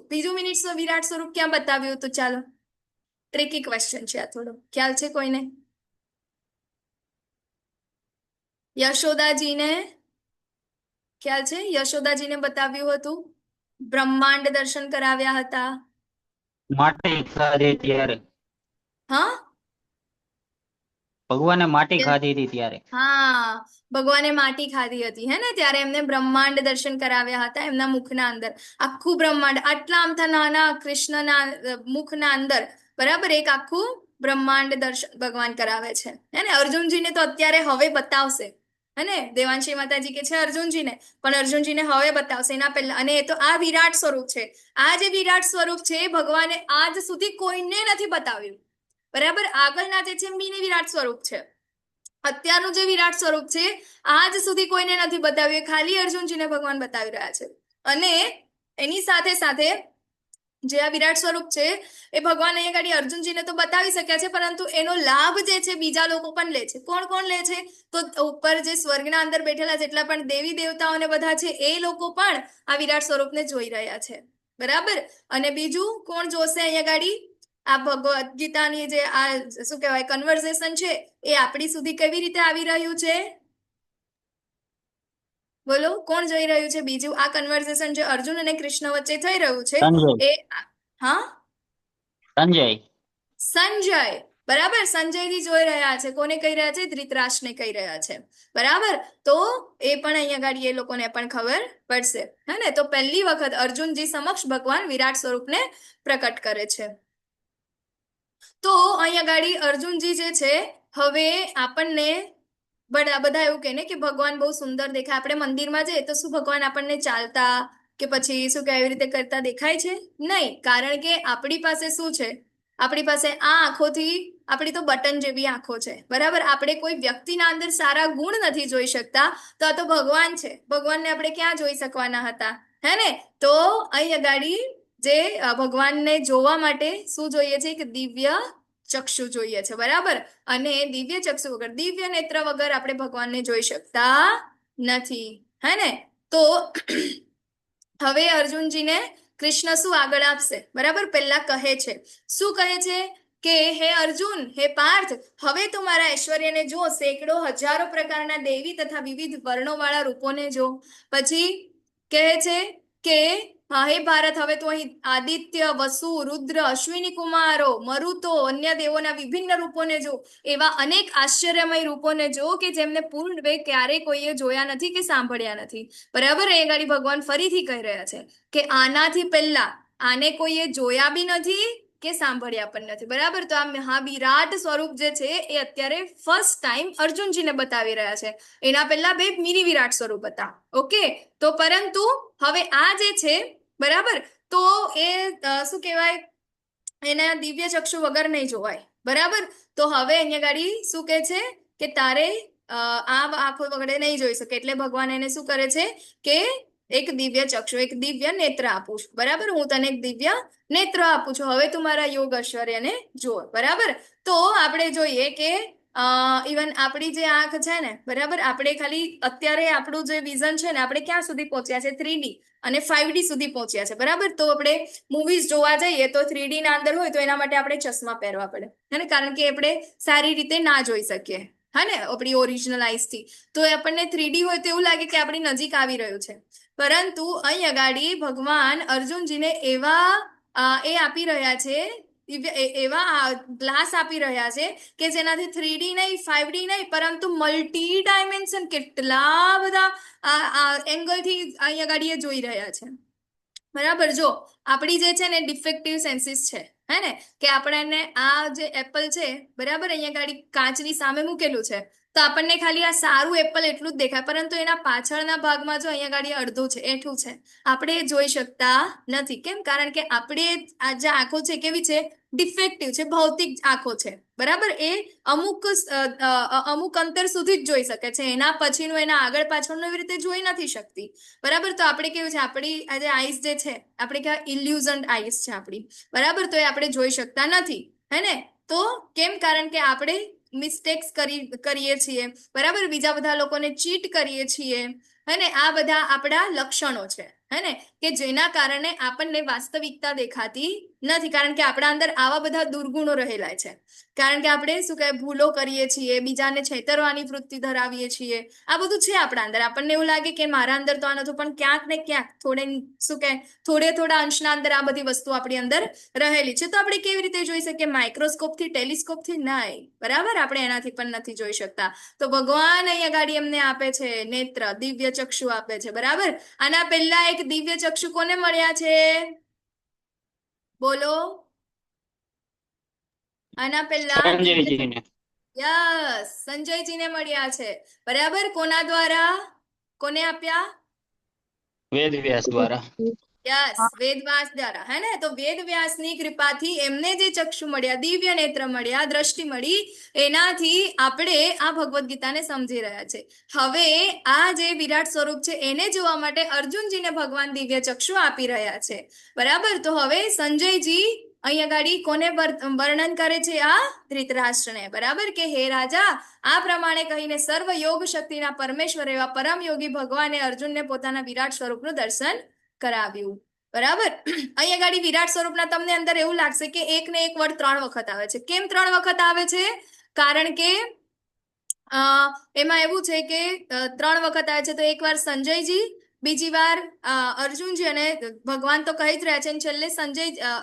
બીજું વિરાટ સ્વરૂપ ક્યાં બતાવ્યું? તો ચાલો, ટ્રિકી ક્વેશ્ચન છે આ થોડો. ખ્યાલ છે કોઈને? યશોદાજીને ખ્યાલ છે? યશોદાજીને બતાવ્યું હતું, બ્રહ્માંડ દર્શન કરાવ્યા હતા. માટી ખાધી ત્યારે. હા, ભગવાને માટી ખાધી હતી ત્યારે. હા, ભગવાને માટી ખાધી હતી, હે ને. ત્યારે એમને બ્રહ્માંડ દર્શન કરાવ્યા હતા. એમના મુખના અંદર આખું બ્રહ્માંડ, આટલા આમથા નાના કૃષ્ણના મુખના અંદર, બરાબર, એક આખું બ્રહ્માંડ દર્શન ભગવાન કરાવે છે, હે ને. અર્જુનજીને તો અત્યારે હવે બતાવશે, હે ને. દેવાંશી માતાજી કે છે અર્જુનજીને, પણ અર્જુનજીને હવે બતાવશે, એના પહેલા. અને એ તો આ વિરાટ સ્વરૂપ છે. આ જે વિરાટ સ્વરૂપ છે ભગવાને આજ સુધી કોઈને નથી બતાવ્યું, બરાબર. આગળના જે છે મિની વિરાટ સ્વરૂપ છે. અત્યારનું જે વિરાટ સ્વરૂપ છે આજ સુધી કોઈને નથી બતાવ્યું, ખાલી અર્જુનજીને ભગવાન બતાવી રહ્યા છે. અને એની સાથે સાથે જે આ વિરાટ સ્વરૂપ છે એ ભગવાન અહીંયા ગાડી અર્જુનજીને તો બતાવી શક્યા છે, પરંતુ એનો લાભ જે છે બીજા લોકો પણ લે છે. કોણ કોણ લે છે? તો ઉપર જે સ્વર્ગના અંદર બેઠેલા જેટલા પણ દેવી દેવતાઓને બધા છે એ લોકો પણ આ વિરાટ સ્વરૂપને જોઈ રહ્યા છે, બરાબર. અને બીજું કોણ જોશે અહીંયા ગાડી? આ ભગવદ્ ગીતાની જે આ શું કહેવાય કન્વર્ઝેશન છે એ આપણી સુધી કેવી રીતે આવી રહ્યું છે? બોલો, કોણ જોઈ રહ્યું છે? બીજું આ કન્વર્ઝેશન જે અર્જુન અને કૃષ્ણ વચ્ચે થઈ રહ્યું છે સંજય. એ હા, સંજય, બરાબર. સંજયજી જોઈ રહ્યા છે. કોને કહી રહ્યા છે? ધૃતરાષ્ટ્રને કહી રહ્યા છે, બરાબર. તો એ પણ અહીંયા ગાડી એ લોકોને પણ ખબર પડશે, હે ને. તો પહેલી વખત અર્જુનજી સમક્ષ ભગવાન વિરાટ સ્વરૂપને પ્રકટ કરે છે. તો અહીંયા ગાડી અર્જુનજી જે છે, હવે આપણને બધા એવું કહે ને કે ભગવાન બહુ સુંદર દેખાય. આપણે મંદિરમાં જઈએ તો શું ભગવાન આપણને ચાલતા કે પછી શું કે એવી રીતે કરતા દેખાય છે? નહીં. કારણ કે આપણી પાસે શું છે? આપણી પાસે આ આંખોથી, આપણી તો બટન જેવી આંખો છે, બરાબર. આપણે કોઈ વ્યક્તિના અંદર સારા ગુણ નથી જોઈ શકતા, તો આ તો ભગવાન છે. ભગવાનને આપણે ક્યાં જોઈ શકવાના હતા, હે ને. તો અહીં ગાડી જે ભગવાનને જોવા માટે શું જોઈએ છે? કે દિવ્ય ચક્ષુ જોઈએ છે, બરાબર. અને દિવ્ય ચક્ષુ વગર, દિવ્ય નેત્ર વગર આપણે ભગવાનને જોઈ શકતા નથી, હે ને. તો હવે અર્જુનજીને કૃષ્ણ શું આગળ આપશે, બરાબર. પહેલા કહે છે, શું કહે છે? કે હે અર્જુન, હે પાર્થ, હવે તું મારા ઐશ્વર્યને જો, સેંકડો હજારો પ્રકારના દેવી તથા વિવિધ વર્ણોવાળા રૂપોને જો. પછી કહે છે કે હે ભારત, હવે તો અહીં આદિત્ય, વસુ, રુદ્ર, અશ્વિની કુમારો, મરુતો, અન્ય દેવોના વિભિન્ન રૂપોને જો. એવા અનેક આશ્ચર્યમય રૂપોને જો કે જેમને પૂર્વે ક્યારેય કોઈએ જોયા નથી કે સાંભળ્યા નથી, બરાબર. એ ગાડી ભગવાન ફરીથી કહી રહ્યા છે કે આનાથી પહેલા આને કોઈએ જોયા બી નથી કે સાંભળ્યા પણ નથી, બરાબર. તો આ મહાવિરાટ સ્વરૂપ જે છે એ અત્યારે ફર્સ્ટ ટાઈમ અર્જુનજીને બતાવી રહ્યા છે. એના પહેલા 2 મિની વિરાટ સ્વરૂપ હતા, ઓકે. તો પરંતુ હવે આ જે છે, બરાબર, તો એ શું કહેવાય, એના દિવ્ય ચક્ષુ વગર નહીં જોવાય, બરાબર. તો હવે અહીંયા ગાડી શું કહે છે કે તારે આ આંખો વગડે નહીં જોઈ શકે એટલે ભગવાન એને શું કરે છે કે એક દિવ્ય ચક્ષુ એક દિવ્ય નેત્ર આપું છું બરાબર હું તને એક દિવ્ય નેત્ર આપું છું હવે તું મારા યોગ ઐશ્વર્યને જો બરાબર તો આપણે જોઈએ કે ઇવન આપણી જે આંખ છે ને બરાબર આપણે ખાલી અત્યારે આપણું જે વિઝન છે ને આપણે ક્યાં સુધી પહોંચ્યા છે 3D અને 5D સુધી પહોંચ્યા છે બરાબર તો આપણે મૂવીઝ જોવા જઈએ તો 3D ના અંદર હોય તો એના માટે આપણે ચશ્મા પહેરવા પડે હે ને કારણ કે આપણે સારી રીતે ના જોઈ શકીએ હા ને આપણી ઓરિજિનલ આઈસ થી તો આપણને 3D હોય તો એવું લાગે કે આપણી નજીક આવી રહ્યું છે પરંતુ અહીં અગાડી ભગવાન અર્જુનજીને એવા એ આપી રહ્યા છે એવા ગ્લાસ આપી રહ્યા છે કે જેનાથી 3D નહીં 5D નહીં પરંતુ મલ્ટી ડાયમેન્શન કેટલા બધા એંગલથી અહીં અગાડી એ જોઈ રહ્યા છે બરાબર જો આપણી જે છે ને ડિફેક્ટિવ સેન્સીસ છે હે ને કે આપણને આ જે એપલ છે બરાબર અહીંયા ગાડી કાચની સામે મૂકેલું છે તો આપણને ખાલી આ સારું એપલ એટલું જ દેખાય પરંતુ એના પાછળના ભાગમાં જો અહીંયા ગાડી અડધું છે એઠું છે આપણે જોઈ શકતા નથી કેમ કારણ કે આપણે આ જે આંખો છે કેવી છે ડિફેક્ટિવ છે ભૌતિક આંખો છે બરાબર એ અમુક અંતર સુધી જ જોઈ શકે છે એના પછીનું એના આગળ પાછળનું એવી રીતે જોઈ નથી શકતી બરાબર તો આપણે કેવું છે આપણી આ જે આઈસ જે છે આપણે કેવા ઇલ્યુઝન આઈસ છે આપણી બરાબર તો એ આપણે જોઈ શકતા નથી હે ને તો કેમ કારણ કે આપણે મિસ્ટેક્સ કરીએ છીએ બરાબર બીજા બધા લોકોને ચીટ કરીએ છીએ હે ને આ બધા આપણા લક્ષણો છે હે ને કે જેના કારણે આપણને વાસ્તવિકતા દેખાતી નથી કારણ કે આપણા અંદર આવા બધા દુર્ગુણો રહેલા છે કારણ કે આપણે શું કહે ભૂલો કરીએ છીએ બીજાને છેતરવાની વૃત્તિ ધરાવીએ છીએ આ બધું છે આપણા અંદર આપણને એવું લાગે કે મારા અંદર તો આ નતું પણ ક્યાંક ને ક્યાંક થોડા અંશના અંદર આ બધી વસ્તુ આપણી અંદર રહેલી છે તો આપણે કેવી રીતે જોઈ શકીએ માઇક્રોસ્કોપથી ટેલિસ્કોપથી નહીં બરાબર આપણે એનાથી પણ નથી જોઈ શકતા તો ભગવાન અહીંયા ગાડી એમને આપે છે નેત્ર દિવ્ય ચક્ષુ આપે છે બરાબર આના પહેલા એક દિવ્ય ચક્ષુ કોને મળ્યા છે બોલો આના પહેલા સંજયજીને યસ સંજયજીને મળ્યા છે બરાબર કોના દ્વારા કોને આપ્યા વેદવ્યાસ દ્વારા યસ વેદવ્યાસ દ્વારા હે ને તો વેદવ્યાસની કૃપાથી એમને જે ચક્ષુ મળ્યા દિવ્ય નેત્ર મળ્યા દ્રષ્ટિ મળી એનાથી આપણે આ ભગવદ્ ગીતાને સમજી રહ્યા છે હવે આ જે વિરાટ સ્વરૂપ છે એને જોવા માટે અર્જુનજીને ભગવાન દિવ્ય ચક્ષુ આપી રહ્યા છે બરાબર તો હવે સંજયજી અહીંયા ગાડી કોને વર્ણન કરે છે આ ધૃતરાષ્ટ્રને બરાબર કે હે રાજા આ પ્રમાણે કહીને સર્વ યોગ શક્તિના પરમેશ્વર એવા પરમ યોગી ભગવાને અર્જુનને પોતાના વિરાટ સ્વરૂપનું દર્શન કરાવ્યું બરાબર અહીંયા ગાડી વિરાટ સ્વરૂપના તમને અંદર એવું લાગશે કે એક ને એક વર્ડ 3 વખત આવે છે કેમ 3 વખત આવે છે કારણ કે એમાં એવું છે કે 3 વખત આવે છે તો એકવાર સંજયજી બીજી વાર અર્જુનજી અને ભગવાન તો કહી જ રહ્યા છે અને છેલ્લે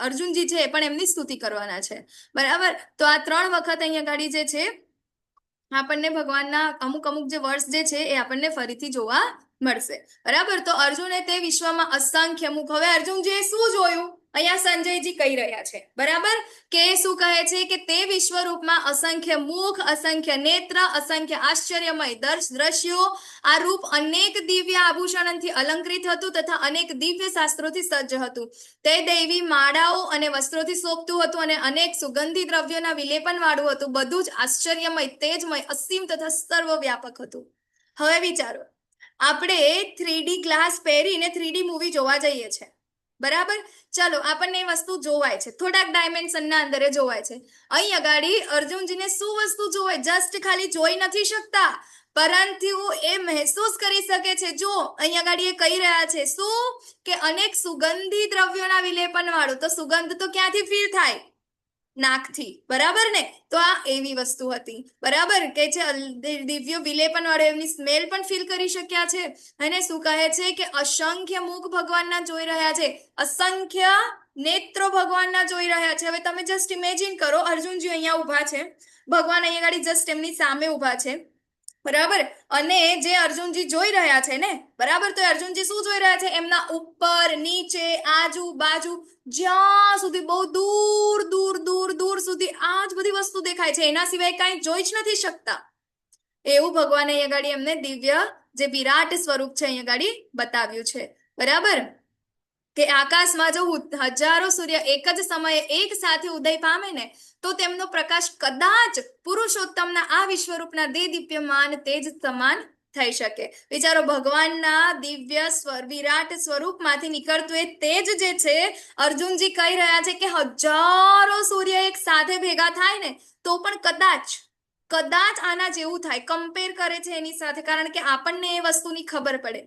અર્જુનજી છે પણ એમની સ્તુતિ કરવાના છે બરાબર તો આ 3 વખત અહીંયા ગાડી જે છે આપણને ભગવાનના અમુક જે વર્ષ જે છે એ આપણને ફરીથી જોવા મળશે બરાબર તો અર્જુને તે વિશ્વમાં અસંખ્ય મુખ હવે અર્જુનજીએ શું જોયું અહીંયા સંજયજી કહી રહ્યા છે બરાબર કે શું કહે છે કે તે વિશ્વરૂપમાં અસંખ્ય મુખ અસંખ્ય નેત્ર અસંખ્ય આશ્ચર્યમય દ્રશ્યો આ રૂપ અનેક દિવ્ય આભૂષણોથી અલંકૃત હતું તથા અનેક દિવ્ય શાસ્ત્રોથી સજ્જ હતું તે દૈવી માળાઓ અને વસ્ત્રોથી શોભતું હતું અને અનેક સુગંધી દ્રવ્યોના વિલેપન વાળું હતું બધું જ આશ્ચર્યમય તેજમય અસીમ તથા સર્વવ્યાપક હતું હવે વિચારો આપણે 3D ગ્લાસ પહેરીને 3D મૂવી જોવા જઈએ છે બરાબર ચલો આપણને એ વસ્તુ જોવાય છે થોડાક ડાયમેન્શનના અંદરે જોવાય છે અહીં અગાડી અર્જુનજીને શું વસ્તુ જોવાય જસ્ટ ખાલી જોઈ નથી શકતા પરંતુ એ મહેસૂસ કરી શકે છે જો અહીં અગાડી એ કહી રહ્યા છે શું કે અનેક સુગંધી દ્રવ્યોના વિલેપન વાળું તો સુગંધ તો ક્યાંથી ફીલ થાય નાકથી બરાબર ને તો આ એવી વસ્તુ હતી બરાબર કે છે દિવ્ય વિલેપન વાળું એમની સ્મેલ પણ ફીલ કરી શક્યા છે અને શું કહે છે કે અસંખ્ય મુખ ભગવાનના જોઈ રહ્યા છે અસંખ્ય નેત્રો ભગવાનના જોઈ રહ્યા છે હવે તમે જસ્ટ ઇમેજિન કરો અર્જુનજી અહીંયા ઊભા છે ભગવાન અહીંયા ગાડી જસ્ટ એમની સામે ઊભા છે બરાબર અને જે અર્જુનજી જોઈ રહ્યા છે ને બરાબર તો અર્જુનજી શું જોઈ રહ્યા છે એમના ઉપર નીચે આજુબાજુ જ્યાં સુધી બહુ દૂર દૂર દૂર દૂર સુધી આ જ બધી વસ્તુ દેખાય છે એના સિવાય કાંઈ જોઈ જ નથી શકતા એવું ભગવાને અહીંયા ગાડી એમને દિવ્ય જે વિરાટ સ્વરૂપ છે અહીંયા ગાડી બતાવ્યું છે બરાબર કે આકાશમાં જો હજારો સૂર્ય એક જ સમયે એક સાથે ઉદય પામે ને તો તેમનો પ્રકાશ કદાચ પુરુષોત્તમના આ વિશ્વરૂપના દેદીપ્યમાન તેજ સમાન થઈ શકે. વિચારો, ભગવાનના દિવ્ય વિરાટ સ્વરૂપમાંથી નીકળતું એ તેજ જે છે, અર્જુનજી કહી રહ્યા છે કે હજારો સૂર્ય એક સાથે ભેગા થાય ને તો પણ કદાચ આના જેવું થાય. કમ્પેર કરે છે એની સાથે, કારણ કે આપણને એ વસ્તુની ખબર પડે.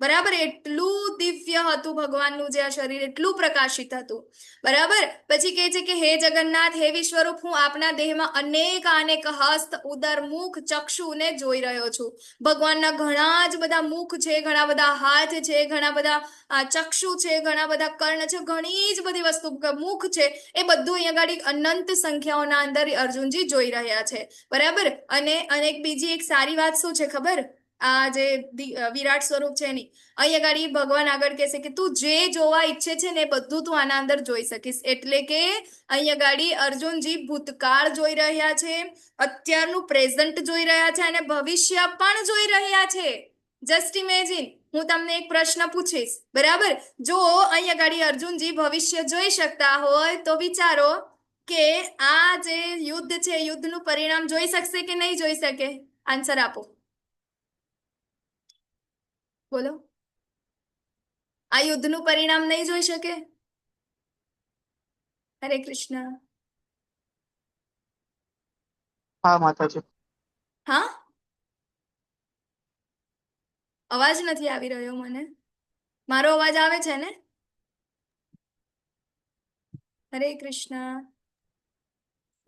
બરાબર, એટલું દિવ્ય હતું ભગવાનનું જે આ શરીર, એટલું પ્રકાશિત હતું. બરાબર. પછી કહે છે કે હે જગન્નાથ, હે વિશ્વરૂપ, હું આપના દેહમાં અનેક હસ્ત, ઉદર, મુખ, ચક્ષુને જોઈ રહ્યો છું. ભગવાનના ઘણા જ બધા મુખ છે, ઘણા બધા હાથ છે, ઘણા બધા ચક્ષુ છે, ઘણા બધા કર્ણ છે, ઘણી જ બધી વસ્તુ, મુખ છે, એ બધું અહીંયા આગળ અનંત સંખ્યાઓના અંદર અર્જુનજી જોઈ રહ્યા છે. બરાબર. અને એક બીજી એક સારી વાત શું છે ખબર? આ જે વિરાટ સ્વરૂપ છે એની અહીંયા ગાડી ભગવાન આગળ કહેશે કે તું જે જોવા ઈચ્છે છે ને એ બધું તું આના અંદર જોઈ શકીશ. એટલે કે અહીંયા ગાડી અર્જુનજી ભૂતકાળ જોઈ રહ્યા છે, અત્યારનું પ્રેઝન્ટ જોઈ રહ્યા છે અને ભવિષ્ય પણ જોઈ રહ્યા છે. જસ્ટ ઇમેજિન, હું તમને એક પ્રશ્ન પૂછીશ. બરાબર, જો અહીંયા ગાડી અર્જુનજી ભવિષ્ય જોઈ શકતા હોય તો વિચારો કે આ જે યુદ્ધ છે, યુદ્ધનું પરિણામ જોઈ શકશે કે નહીં જોઈ શકે? આન્સર આપો, બોલો. આ યુદ્ધનું પરિણામ નહીં જોઈ શકે? હરે કૃષ્ણ. હા માતાજી. હા, અવાજ નથી આવી રહ્યો મને. મારો અવાજ આવે છે ને? હરે કૃષ્ણ.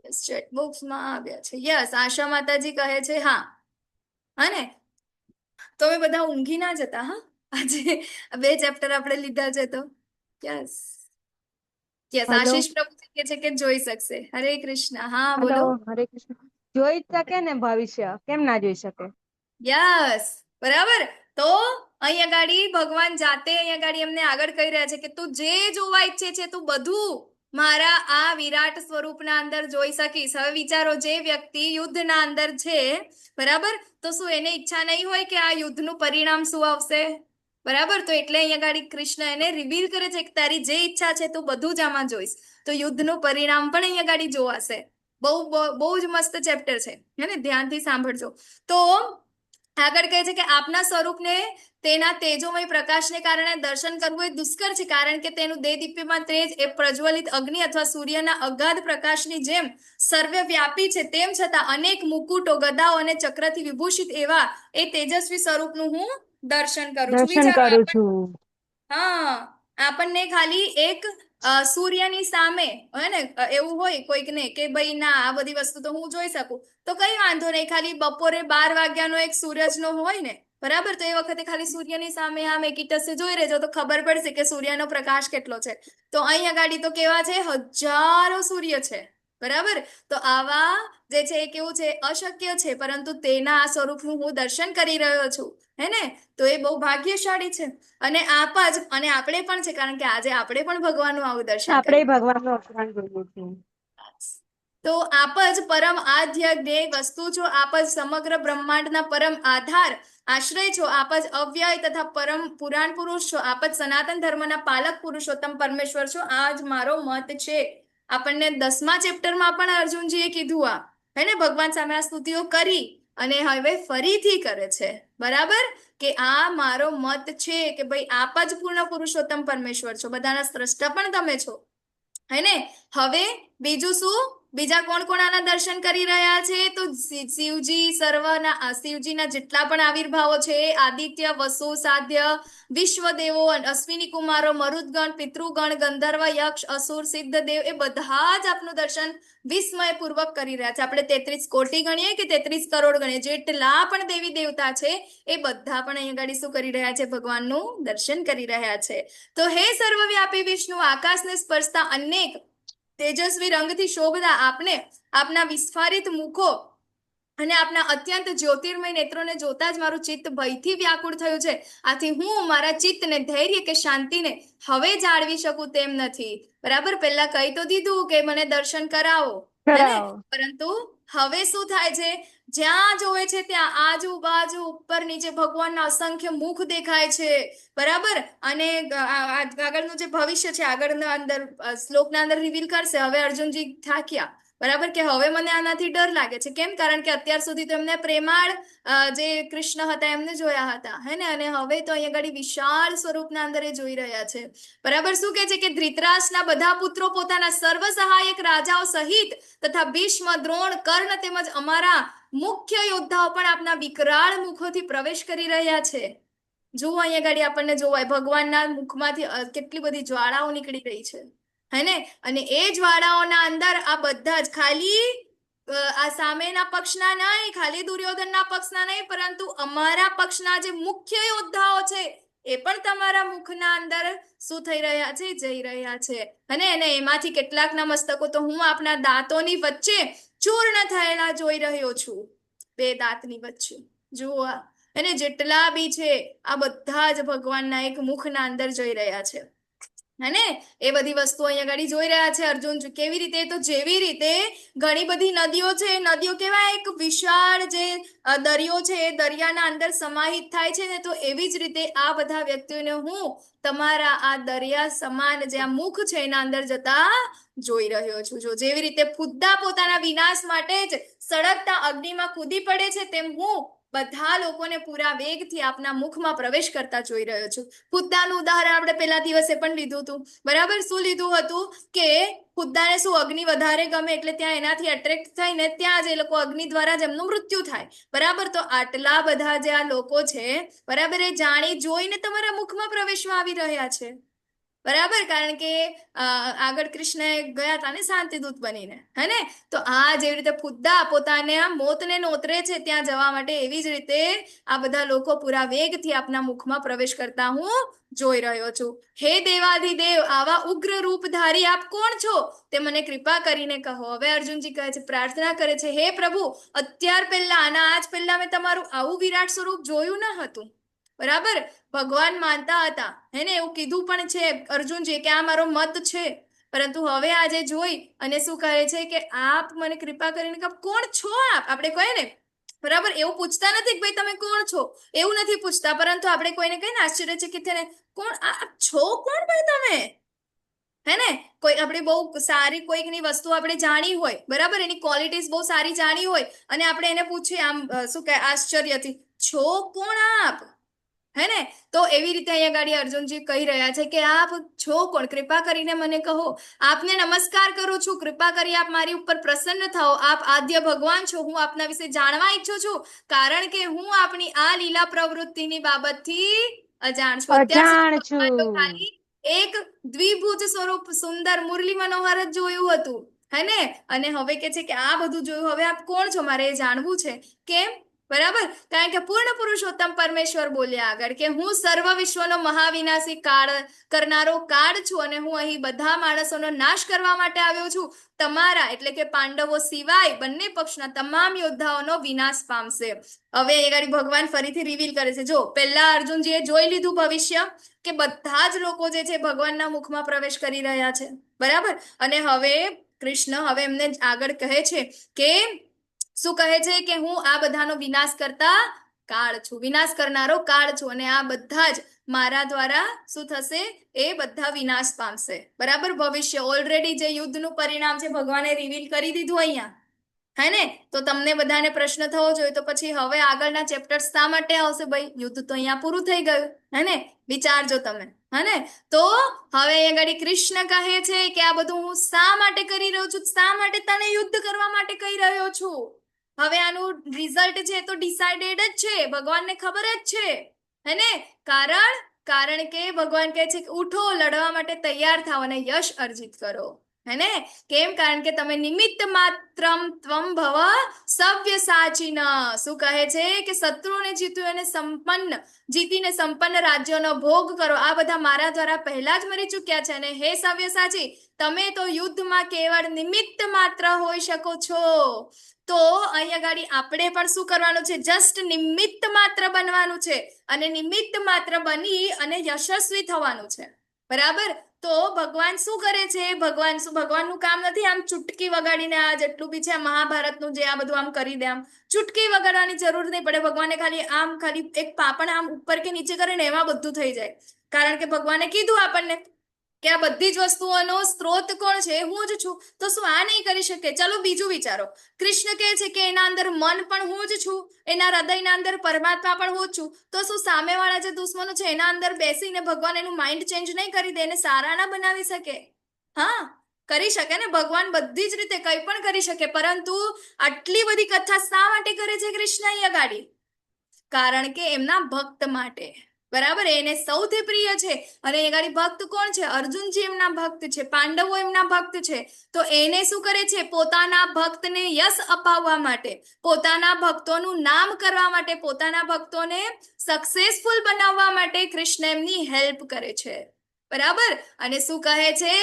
યસ, ચેટ બોક્સમાં આવ્યા છે. યસ, આશા માતાજી કહે છે હા. હા ને? તમે બધા ઊંઘી ના જતા. હા, આજે 2 ચેપ્ટર આપણે લીધા છે તો યસ યસ. હેલો આશીષ પ્રભુ કહે છે કે જોઈ શકશે. હરે કૃષ્ણ. હા, હેલો બોલો. હરે કૃષ્ણ. જોઈ જ શકે ને ભવિષ્ય, કેમ ના જોઈ શકે? યસ, બરાબર. તો અહીંયા ગાડી ભગવાન જાતે અહીંયા ગાડી એમને આગળ કહી રહ્યા છે કે તું જે જોવા ઈચ્છે છે તું બધું મારા આ વિરાટ સ્વરૂપના અંદર જોઈ શકીશ. હવે વિચારો, જે વ્યક્તિ યુદ્ધના અંદર છે, બરાબર, તો શું એને ઈચ્છા નહીં હોય કે આ યુદ્ધનું પરિણામ શું આવશે? બરાબર. તો એટલે અહીંયા ગાડી કૃષ્ણ એને રિવીલ કરે છે કે તારી જે ઈચ્છા છે તું બધું જ આમાં જોઈશ. તો યુદ્ધનું પરિણામ પણ અહીંયા ગાડી જોવાશે. બહુ જ મસ્ત ચેપ્ટર છે, હે ને? ધ્યાનથી સાંભળજો. તો આગળ કહે છે કે આપના સ્વરૂપને તેના તેજોમય પ્રકાશને કારણે દર્શન કરવું એ દુષ્કર છે, કારણ કે તેનું દેદીપ્યમાન તેજ એ પ્રજ્વલિત અગ્નિ અથવા સૂર્યના અગાધ પ્રકાશની જેમ સર્વવ્યાપી છે. તેમ છતાં અનેક મુકુટો, ગદાઓ અને ચક્રથી વિભૂષિત એવા એ તેજસ્વી સ્વરૂપનું હું દર્શન કરું છું. દર્શન વિચારો, કરું છું. હા, આપણને ખાલી એક સૂર્યની સામે, હે ને, એવું હોય કોઈકને કે ભાઈ ના આ બધી વસ્તુ તો હું જોઈ શકું, તો કઈ વાંધો નહીં. ખાલી બપોરે 12 વાગ્યાનો એક સૂરજનો હોય ને, બરાબર, તો એ વખતે ખાલી સૂર્યની સામે આમ એકીટસે જોઈ રહેજો તો ખબર પડશે કે સૂર્યનો પ્રકાશ કેટલો છે. તો અહીંયા ગાડી તો કેવા છે? હજારો સૂર્ય છે. બરાબર. તો આવા જે છે એ કેવું છે? અશક્ય છે, પરંતુ તેના આ સ્વરૂપનું હું દર્શન કરી રહ્યો છું, હે ને? તો એ બહુ ભાગ્યશાળી છે. અને આપણે પણ છે, કારણ કે આજે આપણે પણ ભગવાનનું આવું દર્શન આપણે કર્યું. ભગવાનનું અવસાન જોઈએ છીએ. તો આપ જ પરમ આદ્ય જ્ઞેય વસ્તુ છો, આપ જ સમગ્ર બ્રહ્માંડના પરમ આધાર આશ્રય છો, આપ જ અવ્યય તથા પરમ પુરાણ પુરુષ છો, આપ જ સનાતન ધર્મના પાલક પુરુષોત્તમ પરમેશ્વર છો. આ જ મારો મત છે. આપણને 10મા ચેપ્ટરમાં પણ અર્જુનજીએ કીધું આ, હે ને? ભગવાન સામે આ સ્તુતિઓ કરી અને હવે ફરીથી કરે છે. બરાબર, કે આ મારો મત છે કે ભાઈ આપ જ પૂર્ણ પુરુષોત્તમ પરમેશ્વર છો, બધાના સ્રષ્ટા પણ તમે છો, હે ને? હવે બીજું શું? બીજા કોણ કોણ આના દર્શન કરી રહ્યા છે? તો શિવજીના જેટલા પણ આવિર્ભાવો છે, આદિત્ય, વસુ, સાધ્ય, વિશ્વદેવો, અશ્વિની કુમારો, મરુદગણ, પિતૃગણ, ગંધર્વ, યક્ષ, અસુર, સિદ્ધદેવ, એ બધા જ આપનું દર્શન વિસ્મયપૂર્વક કરી રહ્યા છે. આપણે 33 કોટી ગણીએ કે 33 કરોડ ગણીએ, જેટલા પણ દેવી દેવતા છે એ બધા પણ અહીંયા ગાડી શું કરી રહ્યા છે? ભગવાનનું દર્શન કરી રહ્યા છે. તો હે સર્વવ્યાપી વિષ્ણુ, આકાશને સ્પર્શતા અનેક તેજસ્વી રંગથી શોભતા આપને, આપના વિસ્ફારિત મુખો અને આપના અત્યંત જ્યોતિર્મય નેત્રોને જોતા જ મારું ચિત્ત ભયથી વ્યાકુળ થયું છે. આથી હું મારા ચિત્તને ધૈર્ય કે શાંતિને હવે જાળવી શકું તેમ નથી. બરાબર, પહેલા કહી તો દીધું કે મને દર્શન કરાવો, હે ને? પરંતુ હવે શું થાય છે? જ્યાં જોવે છે ત્યાં આજુબાજુ ઉપર નીચે ભગવાનના અસંખ્ય મુખ દેખાય છે, બરાબર. અને આગળનું જે ભવિષ્ય છે આગળના અંદર શ્લોકના અંદર રિવીલ કરશે. હવે અર્જુનજી થાક્યા, બરાબર, કે હવે મને આનાથી ડર લાગે છે. કેમ? કારણ કે અત્યાર સુધી તો એમને પ્રેમાળ જે કૃષ્ણ હતા એમને જોયા હતા, હે ને, અને હવે તો અહીંયા આગળ વિશાળ સ્વરૂપના અંદર એ જોઈ રહ્યા છે, બરાબર. શું કહે છે કે ધૃતરાષ્ટ્રના બધા પુત્રો પોતાના સર્વ સહાયક રાજાઓ સહિત તથા ભીષ્મ, દ્રોણ, કર્ણ તેમજ અમારા મુખ્ય યોદ્ધાઓ પણ આપના વિકરાળ મુખોથી પ્રવેશ કરી રહ્યા છે. જુઓ અહીંયા ગાડી આપણને જોવાય ભગવાનના મુખમાંથી કેટલી બધી જ્વાળાઓ નીકળી રહી છે, હે ને. અને એ જ્વાળાઓના અંદર આ બધા જ ખાલી આ સામેના પક્ષના નહીં, ખાલી દુર્યોધનના પક્ષના નહીં, પરંતુ અમારા પક્ષના જે મુખ્ય યોદ્ધાઓ છે એ પણ તમારા મુખના અંદર શું થઈ રહ્યા છે? જઈ રહ્યા છે, અને એમાંથી કેટલાકના મસ્તકો તો હું આપના દાંતોની વચ્ચે ચૂર્ણ થયેલા જોઈ રહ્યો છું, બે દાંતની વચ્ચે. જુઓ, અને જેટલા બી છે આ બધા જ ભગવાનના એક મુખના અંદર જઈ રહ્યા છે, હે, એ બધી વસ્તુ અહીંયા ગાડી જોઈ રહ્યા છે અર્જુન. કેવી રીતે? તો જેવી રીતે ઘણી બધી નદીઓ છે, નદીઓ કેવા એક વિશાળ જે દરિયો છે એ દરિયાના અંદર સમાહિત થાય છે ને, તો એવી જ રીતે આ બધા વ્યક્તિઓને હું તમારા આ દરિયા સમાન જે આ મુખ છે એના અંદર જતા જોઈ રહ્યો છું. જો જેવી રીતે ફુદ્દા પોતાના વિનાશ માટે જ સળગતા અગ્નિમાં કૂદી પડે છે, તેમ હું બધા લોકોને પૂરા વેગથી આપના મુખમાં પ્રવેશ કરતા જોઈ રહ્યો છું. ફુદ્દાનું ઉદાહરણ આપણે પેલા દિવસે પણ લીધું હતું, બરાબર. શું લીધું હતું? કે ફુદ્દાને શું અગ્નિ વધારે ગમે એટલે ત્યાં એનાથી અટ્રેક્ટ થઈને ત્યાં જ એ લોકો અગ્નિ દ્વારા જ એમનું મૃત્યુ થાય, બરાબર. તો આટલા બધા જે આ લોકો છે, બરાબર, એ જાણી જોઈને તમારા મુખમાં પ્રવેશમાં આવી રહ્યા છે, બરાબર. કારણ કે આગળ કૃષ્ણ ગયા હતા ને શાંતિદૂત બનીને, હે ને. તો આ જેવી રીતે ફુદ્દા પોતાને આ મોતને નોતરે છે ત્યાં જવા માટે, એવી જ રીતે આ બધા લોકો પૂરા વેગથી આપના મુખમાં પ્રવેશ કરતા હું જોઈ રહ્યો છું. હે દેવાધિદેવ, આવા ઉગ્ર રૂપધારી આપ કોણ છો તે મને કૃપા કરીને કહો. હવે અર્જુનજી કહે છે, પ્રાર્થના કરે છે, હે પ્રભુ, અત્યાર પહેલા આજ પહેલા મેં તમારું આવું વિરાટ સ્વરૂપ જોયું ન હતું, બરાબર. ભગવાન માનતા હતા, હે ને, એવું કીધું પણ છે અર્જુનજી કે આ મારો મત છે, પરંતુ હવે આજે જોઈ અને શું કહે છે કે આપ મને કૃપા કરીને કહો કોણ છો આપ. આપણે કહીએ ને, બરાબર, એવું પૂછતા નથી કે ભાઈ તમે કોણ છો, એવું નથી પૂછતા, પરંતુ આપણે કોઈને કહીને આશ્ચર્યચકિત થઈને કોણ આપ છો, કોણ ભાઈ તમે, હે ને. કોઈ આપણે બહુ સારી કોઈકની વસ્તુ આપણે જાણી હોય, બરાબર, એની ક્વોલિટીઝ બહુ સારી જાણી હોય અને આપણે એને પૂછીએ આમ શું કહે આશ્ચર્યથી, છો કોણ આપ, હે ને. તો એવી રીતે અહીંયા ગાડી અર્જુનજી કહી રહ્યા છે કે આપ છો કોણ, કૃપા કરીને મને કહો. આપને નમસ્કાર કરું છું, કૃપા કરી આપ મારી ઉપર પ્રસન્ન થાઓ. આપ આદ્ય ભગવાન છો, હું આપના વિશે જાણવા ઈચ્છું છું, કારણ કે હું આપની આ લીલા પ્રવૃત્તિની બાબતથી અજાણ છું. અજાણ છું. ખાલી એક દ્વિભુજ સ્વરૂપ સુંદર મુરલી મનોહર જ જોયું હતું, હે ને. અને હવે કે છે કે આ બધું જોયું, હવે આપ કોણ છો મારે એ જાણવું છે. કેમ? બરાબર, કારણ કે પૂર્ણ પુરુષોત્તમ પરમેશ્વર બોલ્યા આગળ કે હું સર્વ વિશ્વનો મહાવિનાશી કાળ કરનારો કાળ છું અને હું અહીં બધા માણસોનો નાશ કરવા માટે આવ્યો છું. તમારા એટલે કે પાંડવો સિવાય બંને પક્ષના તમામ યોદ્ધાઓનો વિનાશ પામશે. હવે એ ગાડી ભગવાન ફરીથી રિવીલ કરે છે. જો પહેલા અર્જુનજીએ જોઈ લીધું ભવિષ્ય કે બધા જ લોકો જે છે ભગવાનના મુખમાં પ્રવેશ કરી રહ્યા છે, બરાબર. અને હવે કૃષ્ણ હવે એમને આગળ કહે છે કે શું કહે છે કે હું આ બધાનો વિનાશ કરતા કાળ છું, વિનાશ કરનારો કાળ છું, અને આ બધા જ મારા દ્વારા શું થશે? એ બધા વિનાશ પામશે, બરાબર. ભવિષ્ય ઓલરેડી જે યુદ્ધનું પરિણામ છે ભગવાને રિવીલ કરી દીધું અહીંયા, હે ને. તો તમને બધાને પ્રશ્ન થવો જોઈએ તો પછી હવે આગળના ચેપ્ટર શા માટે આવશે ભાઈ? યુદ્ધ તો અહીંયા પૂરું થઈ ગયું, હે ને. વિચારજો તમે, હે ને. તો હવે અહીંયા આગળ કૃષ્ણ કહે છે કે આ બધું હું શા માટે કરી રહ્યો છું, શા માટે તને યુદ્ધ કરવા માટે કહી રહ્યો છું. હવે આનું રિઝલ્ટ છે તો ડિસાઇડેડ જ છે, ભગવાનને ખબર જ છે, હે ને. કારણ કે ભગવાન કહે છે કે ઉઠો, લડવા માટે તૈયાર થાઓ અને યશ અર્જિત કરો, હે ને. કેમ? કારણ કે તમે નિમિત્ત માત્રમ ત્વમ ભવ સવ્ય સાચીન. શું કહે છે કે શત્રુને જીત્યું અને જીતીને સંપન્ન રાજ્યનો ભોગ કરો. આ બધા મારા દ્વારા પહેલા જ મરી ચૂક્યા છે, અને હે સવ્ય સાચી, તમે તો યુદ્ધમાં કેવળ નિમિત્ત માત્ર હોઈ શકો છો. તો અહીંયા ગાડી આપણે પણ શું કરવાનું છે? જસ્ટ નિમિત્ત માત્ર બનવાનું છે અને નિમિત્ત માત્ર બની અને યશસ્વી થવાનું છે, બરાબર. તો ભગવાન શું કરે છે? ભગવાનનું કામ નથી આમ ચુટકી વગાડીને આ જેટલું બી છે મહાભારતનું જે આ બધું આમ કરી દે, આમ ચુટકી વગાડવાની જરૂર નહીં પડે ભગવાને. ખાલી એક પાપણ આમ ઉપર કે નીચે કરે ને એમાં બધું થઈ જાય. કારણ કે ભગવાને કીધું આપણને કે આ બધી જ વસ્તુઓનો સ્ત્રોત કોણ છે? હું જ છું. તો શું આ નહીં કરી શકે? ચલો બીજું વિચારો. કૃષ્ણ કહે છે કે એના અંદર મન પણ હું જ છું, એના હૃદયના અંદર પરમાત્મા પણ હું જ છું. તો શું સામેવાળા જે દુશ્મનો છે એના અંદર બેસીને ભગવાન એનું માઇન્ડ ચેન્જ નહીં કરી દે, એને સારા ના બનાવી શકે? હા, કરી શકે ને. ભગવાન બધી જ રીતે કંઈ પણ કરી શકે. પરંતુ આટલી બધી કથા શા માટે કરે છે કૃષ્ણ અહીંયા ગાડી? કારણ કે એમના ભક્ત માટે. બરાબર, એને સૌથી પ્રિય છે. અને એ ગાડી ભક્ત કોણ છે? અર્જુનજી એમના ભક્ત છે, પાંડવો એમના ભક્ત છે. તો એને શું કરે છે? પોતાના ભક્તને યશ અપાવવા માટે, પોતાના ભક્તોનું નામ કરવા માટે, પોતાના ભક્તોને સક્સેસફુલ બનાવવા માટે કૃષ્ણ એમની હેલ્પ કરે છે. બરાબર. અને શું કહે છે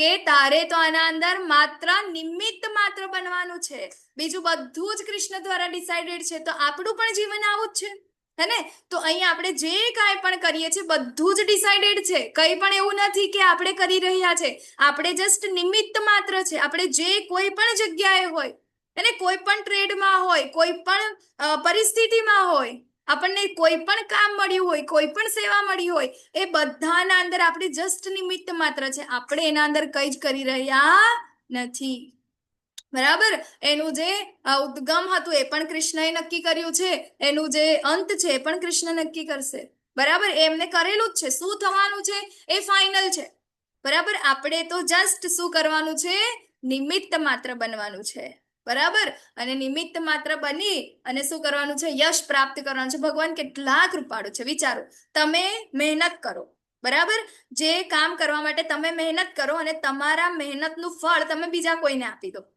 કે તારે તો આના અંદર માત્ર નિમિત્ત માત્ર બનવાનું છે, બીજું બધું જ કૃષ્ણ દ્વારા ડિસાઇડેડ છે. તો આપણું પણ જીવન આવું જ છે, હે ને? તો અહીંયા આપણે જે કાંઈ પણ કરીએ છીએ બધું જ ડિસાઇડેડ છે. કંઈ પણ એવું નથી કે આપણે કરી રહ્યા છે, આપણે જસ્ટ નિમિત્ત માત્ર છે. આપણે જે કોઈ પણ જગ્યાએ હોય, અને કોઈ પણ ટ્રેડમાં હોય, કોઈ પણ પરિસ્થિતિમાં હોય, આપણને કોઈ પણ કામ મળ્યું હોય, કોઈ પણ સેવા મળી હોય, એ બધાના અંદર આપણે જસ્ટ નિમિત્ત માત્ર છે. આપણે એના અંદર કંઈ જ કરી રહ્યા નથી. બરાબર. એનું જે ઉદ્ગમ હતું એ પણ કૃષ્ણએ નક્કી કર્યું છે, એનું જે અંત છે એ પણ કૃષ્ણ નક્કી કરશે. બરાબર, એમને કરેલું જ છે. શું થવાનું છે એ ફાઇનલ છે. બરાબર, આપણે તો જસ્ટ શું કરવાનું છે? નિમિત્ત માત્ર બનવાનું છે. બરાબર. અને નિમિત્ત માત્ર બની અને શું કરવાનું છે? યશ પ્રાપ્ત કરવાનું છે. ભગવાન કેટલા કૃપાળુ છે. વિચારો, તમે મહેનત કરો, બરાબર, જે કામ કરવા માટે તમે મહેનત કરો અને તમારા મહેનતનું ફળ તમે બીજા કોઈને આપી દો.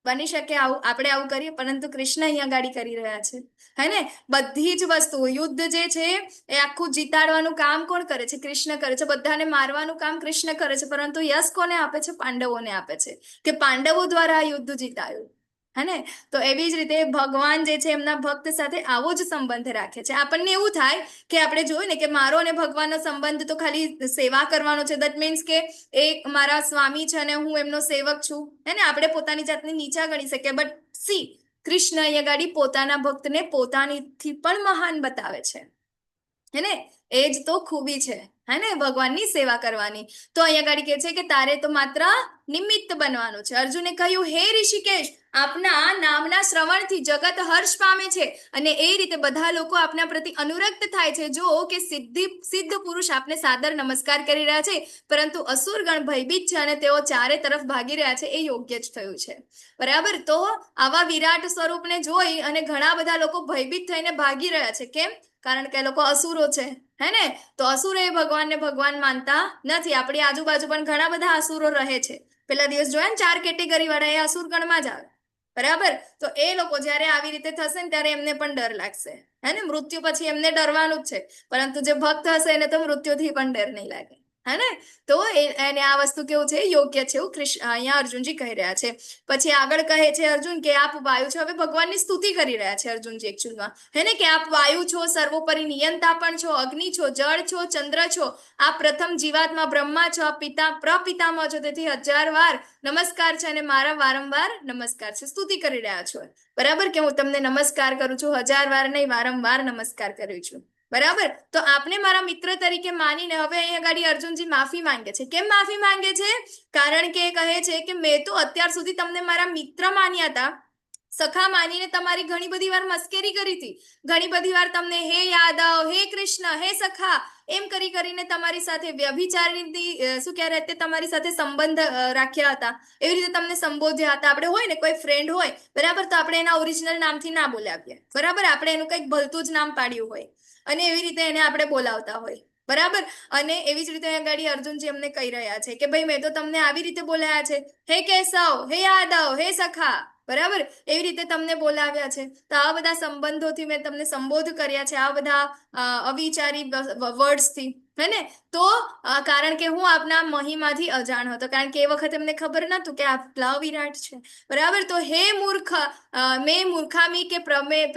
બની શકે આવું, આપણે આવું કરીએ, પરંતુ કૃષ્ણ અહીંયા ગાડી કરી રહ્યા છે, હે ને? બધી જ વસ્તુ, યુદ્ધ જે છે એ આખું જીતાડવાનું કામ કોણ કરે છે? કૃષ્ણ કરે છે. બધાને મારવાનું કામ કૃષ્ણ કરે છે, પરંતુ યશ કોને આપે છે? પાંડવોને આપે છે, કે પાંડવો દ્વારા આ યુદ્ધ જીતાયું, હે ને? તો એવી જ રીતે ભગવાન જે છે એમના ભક્ત સાથે આવો જ સંબંધ રાખે છે. આપણને એવું થાય કે આપણે જોયું ને કે મારો અને ભગવાનનો સંબંધ તો ખાલી સેવા કરવાનો છે, દેટ મીન્સ કે એક મારા સ્વામી છે અને હું એમનો સેવક છું, હે ને? આપણે પોતાની જાતને નીચા ગણી શકીએ. બટ સી, કૃષ્ણ અહીંયા ગાડી પોતાના ભક્તને પોતાનીથી પણ મહાન બતાવે છે, હે ને? એ જ તો ખૂબી છે, હે ને, ભગવાનની સેવા કરવાની. તો અહીંયા ગાડી કહે છે કે તારે તો માત્ર નિમિત્ત બનવાનું છે. અર્જુને કહ્યું, હે ઋષિકેશ, આપના નામના શ્રવણથી જગત હર્ષ પામે છે અને એ રીતે બધા લોકો આપના પ્રતિ અનુરક્ત થાય છે. જો કે સિદ્ધ પુરુષ આપને સાદર નમસ્કાર કરી રહ્યા છે, પરંતુ અસુરગણ ભયભીત છે અને તેઓ ચારે તરફ ભાગી રહ્યા છે, એ યોગ્ય જ થયું છે. બરાબર. તો આવા વિરાટ સ્વરૂપને જોઈ અને ઘણા બધા લોકો ભયભીત થઈને ભાગી રહ્યા છે. કેમ? કારણ કે એ લોકો અસુરો છે, હે ને? તો અસુરો એ ભગવાનને ભગવાન માનતા નથી. આપણી આજુબાજુ પણ ઘણા બધા અસુરો રહે છે. પેલા દિવસ જોયા ને, 4 કેટેગરી વાળા, એ અસુરગણમાં જ આવે. બરાબર. તો એ લોકો જ્યારે આવી રીતે થશે ને ત્યારે એમને પણ ડર લાગશે, હે ને? મૃત્યુ પછી એમને ડરવાનું જ છે, પરંતુ જે ભક્ત હશે એને તો મૃત્યુથી પણ ડર નહીં લાગે, હે ને? તો એને આ વસ્તુ કેવું છે? યોગ્ય છે, એવું કૃષ્ણ અહીંયા અર્જુનજી કહી રહ્યા છે. પછી આગળ કહે છે અર્જુન કે આપ વાયુ છો. હવે ભગવાનની સ્તુતિ કરી રહ્યા છે અર્જુનજી એકચ્યુઅલમાં, હે ને? કે આપ વાયુ છો, સર્વોપરી નિયંતા પણ છો, અગ્નિ છો, જળ છો, ચંદ્ર છો, આ પ્રથમ જીવાત્મા બ્રહ્મા છો, પ્રપિતામહ છો. તેથી 1000 વાર નમસ્કાર છે અને મારા વારંવાર નમસ્કાર છે. સ્તુતિ કરી રહ્યા છો, બરાબર, કે હું તમને નમસ્કાર કરું છું, 1000 વાર નહીં, વારંવાર નમસ્કાર કરું છું. બરાબર. તો આપને મારા મિત્ર તરીકે માનીને હવે અહીંયા ગાડી અર્જુનજી માફી માંગે છે. કેમ માફી માંગે છે? કારણ કે કહે છે કે મેં તો અત્યાર સુધી તમને મારા મિત્ર માન્યા હતા, સખા માનીને તમારી ઘણી બધી વાર મસ્કરી કરી હતી, ઘણી બધી વાર તમને હે યાદવ, હે કૃષ્ણ, હે સખા એમ કરીને તમારી સાથે વ્યભિચારની શું કહેવાય તે તમારી સાથે સંબંધ રાખ્યા હતા, એવી રીતે તમને સંબોધ્યા હતા. આપણે હોય ને કોઈ ફ્રેન્ડ હોય, બરાબર, તો આપણે એના ઓરિજિનલ નામથી ના બોલાવીએ, બરાબર, આપણે એનું કંઈક ભલતું જ નામ પાડ્યું હોય અને એવી રીતે એને આપણે બોલાવતા હોય, બરાબર. અને એવી જ રીતે અહીંયા ગાડી અર્જુનજી અમને કહી રહ્યા છે કે ભાઈ મેં તો તમને આવી રીતે બોલાયા છે, હે કેશવ, હે યાદવ, હે સખા, બરાબર, એવી રીતે તમને બોલાવ્યા છે. તો આવા બધા સંબંધોથી મેં તમને સંબોધ કર્યા છે, આ બધા અવિચારી વર્ડ્સથી, હે ને તો કારણ કે હું આપના મહીમાંથી અજાણ હતો, કારણ કે એ વખતે એમને ખબર નતું કે આટલા વિરાટ છે, બરાબર. તો હે મૂર્ખ, મેં મૂર્ખામી કે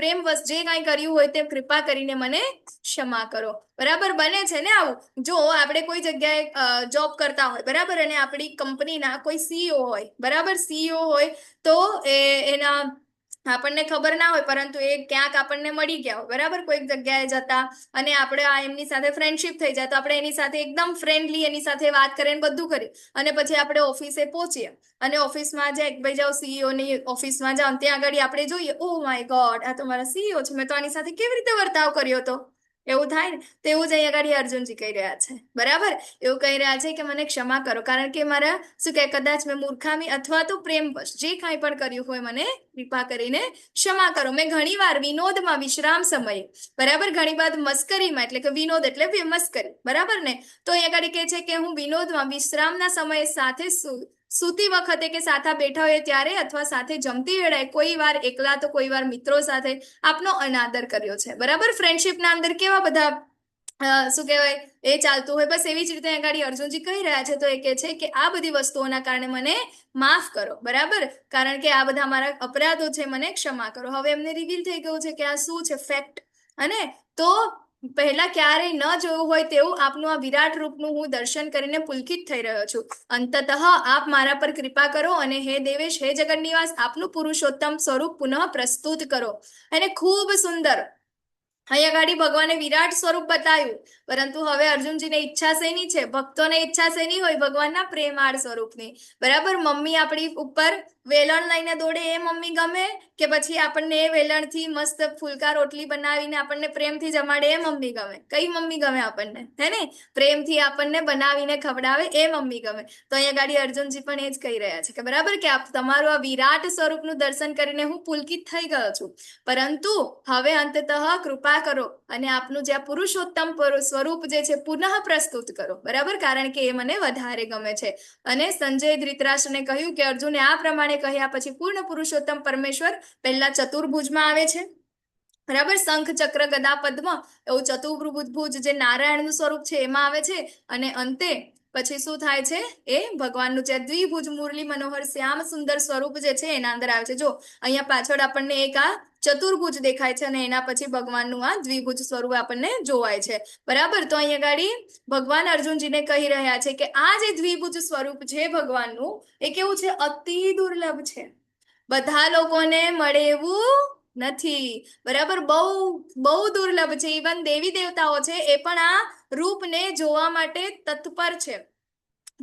પ્રેમવશ જે કાંઈ કર્યું હોય તે કૃપા કરીને મને ક્ષમા કરો, બરાબર. બને છે ને આવું, જો આપણે કોઈ જગ્યાએ જોબ કરતા હોય, બરાબર, અને આપણી કંપનીના કોઈ સીઈઓ હોય, બરાબર, સીઈઓ હોય તો એના આપણને ખબર ના હોય, પરંતુ એ ક્યાંક આપણને મળી ગયા હોય, બરાબર, કોઈક જગ્યાએ જતા, અને આપણે એમની સાથે ફ્રેન્ડશિપ થઈ જાય તો આપણે એની સાથે એકદમ ફ્રેન્ડલી એની સાથે વાત કરીને બધું કરી, અને પછી આપણે ઓફિસે પહોંચીએ અને ઓફિસમાં જાય, ભાઈ જાઓ સીઈઓ ની ઓફિસમાં જાઓ, ત્યાં આગળ આપણે જોઈએ, ઓ માય ગોડ, આ તો મારા સીઈઓ છે, મેં તો આની સાથે કેવી રીતે વર્તાવ કર્યો હતો, એવું થાય ને. તેવું જ અહીંયા આગળ અર્જુનજી કહી રહ્યા છે, બરાબર. એવું કહી રહ્યા છે કે મને ક્ષમા કરો, કારણ કે મારા શું કહે, કદાચ મેં મૂર્ખામી અથવા તો પ્રેમવશ જે કાંઈ પણ કર્યું હોય મને કૃપા કરીને ક્ષમા કરો. મેં ઘણીવાર વિનોદમાં, વિશ્રામ સમયે, બરાબર, ઘણી વાર મસ્કરીમાં, એટલે કે વિનોદ એટલે મસ્કરી, બરાબર ને, તો અહીંયા આગળ કહે છે કે હું વિનોદમાં, વિશ્રામના સમયે સાથે સૂતી વખતે કે સાથે બેઠા હોય ત્યારે, અથવા સાથે જમતી વેળાએ, કોઈ વાર એકલા તો કોઈ વાર મિત્રો સાથે આપનો અનાદર કર્યો છે, બરાબર. ફ્રેન્ડશિપના અંદર કેવા બધા શું કહેવાય એ ચાલતું હોય, બસ એવી જ રીતે આગળ અર્જુનજી કહી રહ્યા છે. તો એ કહે છે કે આ બધી વસ્તુઓના કારણે મને માફ કરો, બરાબર, કારણ કે આ બધા મારા અપરાધો છે, મને ક્ષમા કરો. હવે એમને રિવીલ થઈ ગયું છે કે આ શું છે, ફેક્ટ. અને તો પહેલા ક્યારેય ન જોયું હોય તેવું આપનું આ વિરાટ રૂપનું હું દર્શન કરીને પુલકિત થઈ રહ્યો છું. અંતતઃ આપ મારા પર કૃપા કરો અને હે દેવેશ, હે જગન્નિવાસ, આપનું પુરુષોત્તમ સ્વરૂપ પુનઃ પ્રસ્તુત કરો. અને ખૂબ સુંદર અહીંયા ગાડી ભગવાને વિરાટ સ્વરૂપ બતાવ્યું, પરંતુ હવે અર્જુનજીને ઈચ્છા શેની છે, ભક્તોને ઈચ્છા શેની હોય, ભગવાનના પ્રેમાળ સ્વરૂપની, બરાબર. મમ્મી આપણી ઉપર વેલણ લઈને દોડે એ મમ્મી ગમે, કે પછી આપણને એ વેલણથી મસ્ત ફુલકા રોટલી બનાવીને આપણને પ્રેમથી જમાડે એ મમ્મી ગમે? કઈ મમ્મી ગમે આપણને, હે ને? પ્રેમથી આપણને બનાવીને ખવડાવે એ મમ્મી ગમે. તો અહીંયા ગાડી અર્જુનજી પણ એ જ કહી રહ્યા છે કે બરાબર, કે તમારું આ વિરાટ સ્વરૂપનું દર્શન કરીને હું પુલકિત થઈ ગયો છું, પરંતુ હવે અંતતઃ કૃપા કરો અને આપનું જે પુરુષોત્તમ સ્વરૂપ જે છે પુનઃ પ્રસ્તુત કરો, બરાબર, કારણ કે એ મને વધારે ગમે છે. અને સંજય ધૃતરાષ્ટ્રને કહ્યું કે અર્જુને આ પ્રમાણે કહ્યા પછી પૂર્ણ પુરુષોત્તમ પરમેશ્વર પહેલા ચતુર્ભુજમાં આવે છે, બરાબર, શંખ ચક્ર ગદા પદ્મ એવું ચતુર્ભુજ જે નારાયણનું સ્વરૂપ છે એમાં આવે છે, અને અંતે પછી શું થાય છે, એ ભગવાનનું જે દ્વિભુજ મુરલી મનોહર શ્યામ સુંદર સ્વરૂપ જે છે એના અંદર આવે છે. જો અહીંયા પાછળ આપણને એક આ ચતુર્ભુજ દેખાય છે અને એના પછી ભગવાનનું આ દ્વિભુજ સ્વરૂપ આપણને જોવાય છે, બરાબર. તો અહીંયા ગાડી ભગવાન અર્જુનજીને કહી રહ્યા છે કે આ જે દ્વિભુજ સ્વરૂપ છે ભગવાનનું, એ કેવું છે, અતિ દુર્લભ છે, બધા લોકોને મળે એવું નથી, બરાબર, બહુ દુર્લભ છે. ઇવન દેવી દેવતાઓ છે એ પણ આ રૂપને જોવા માટે તત્પર છે.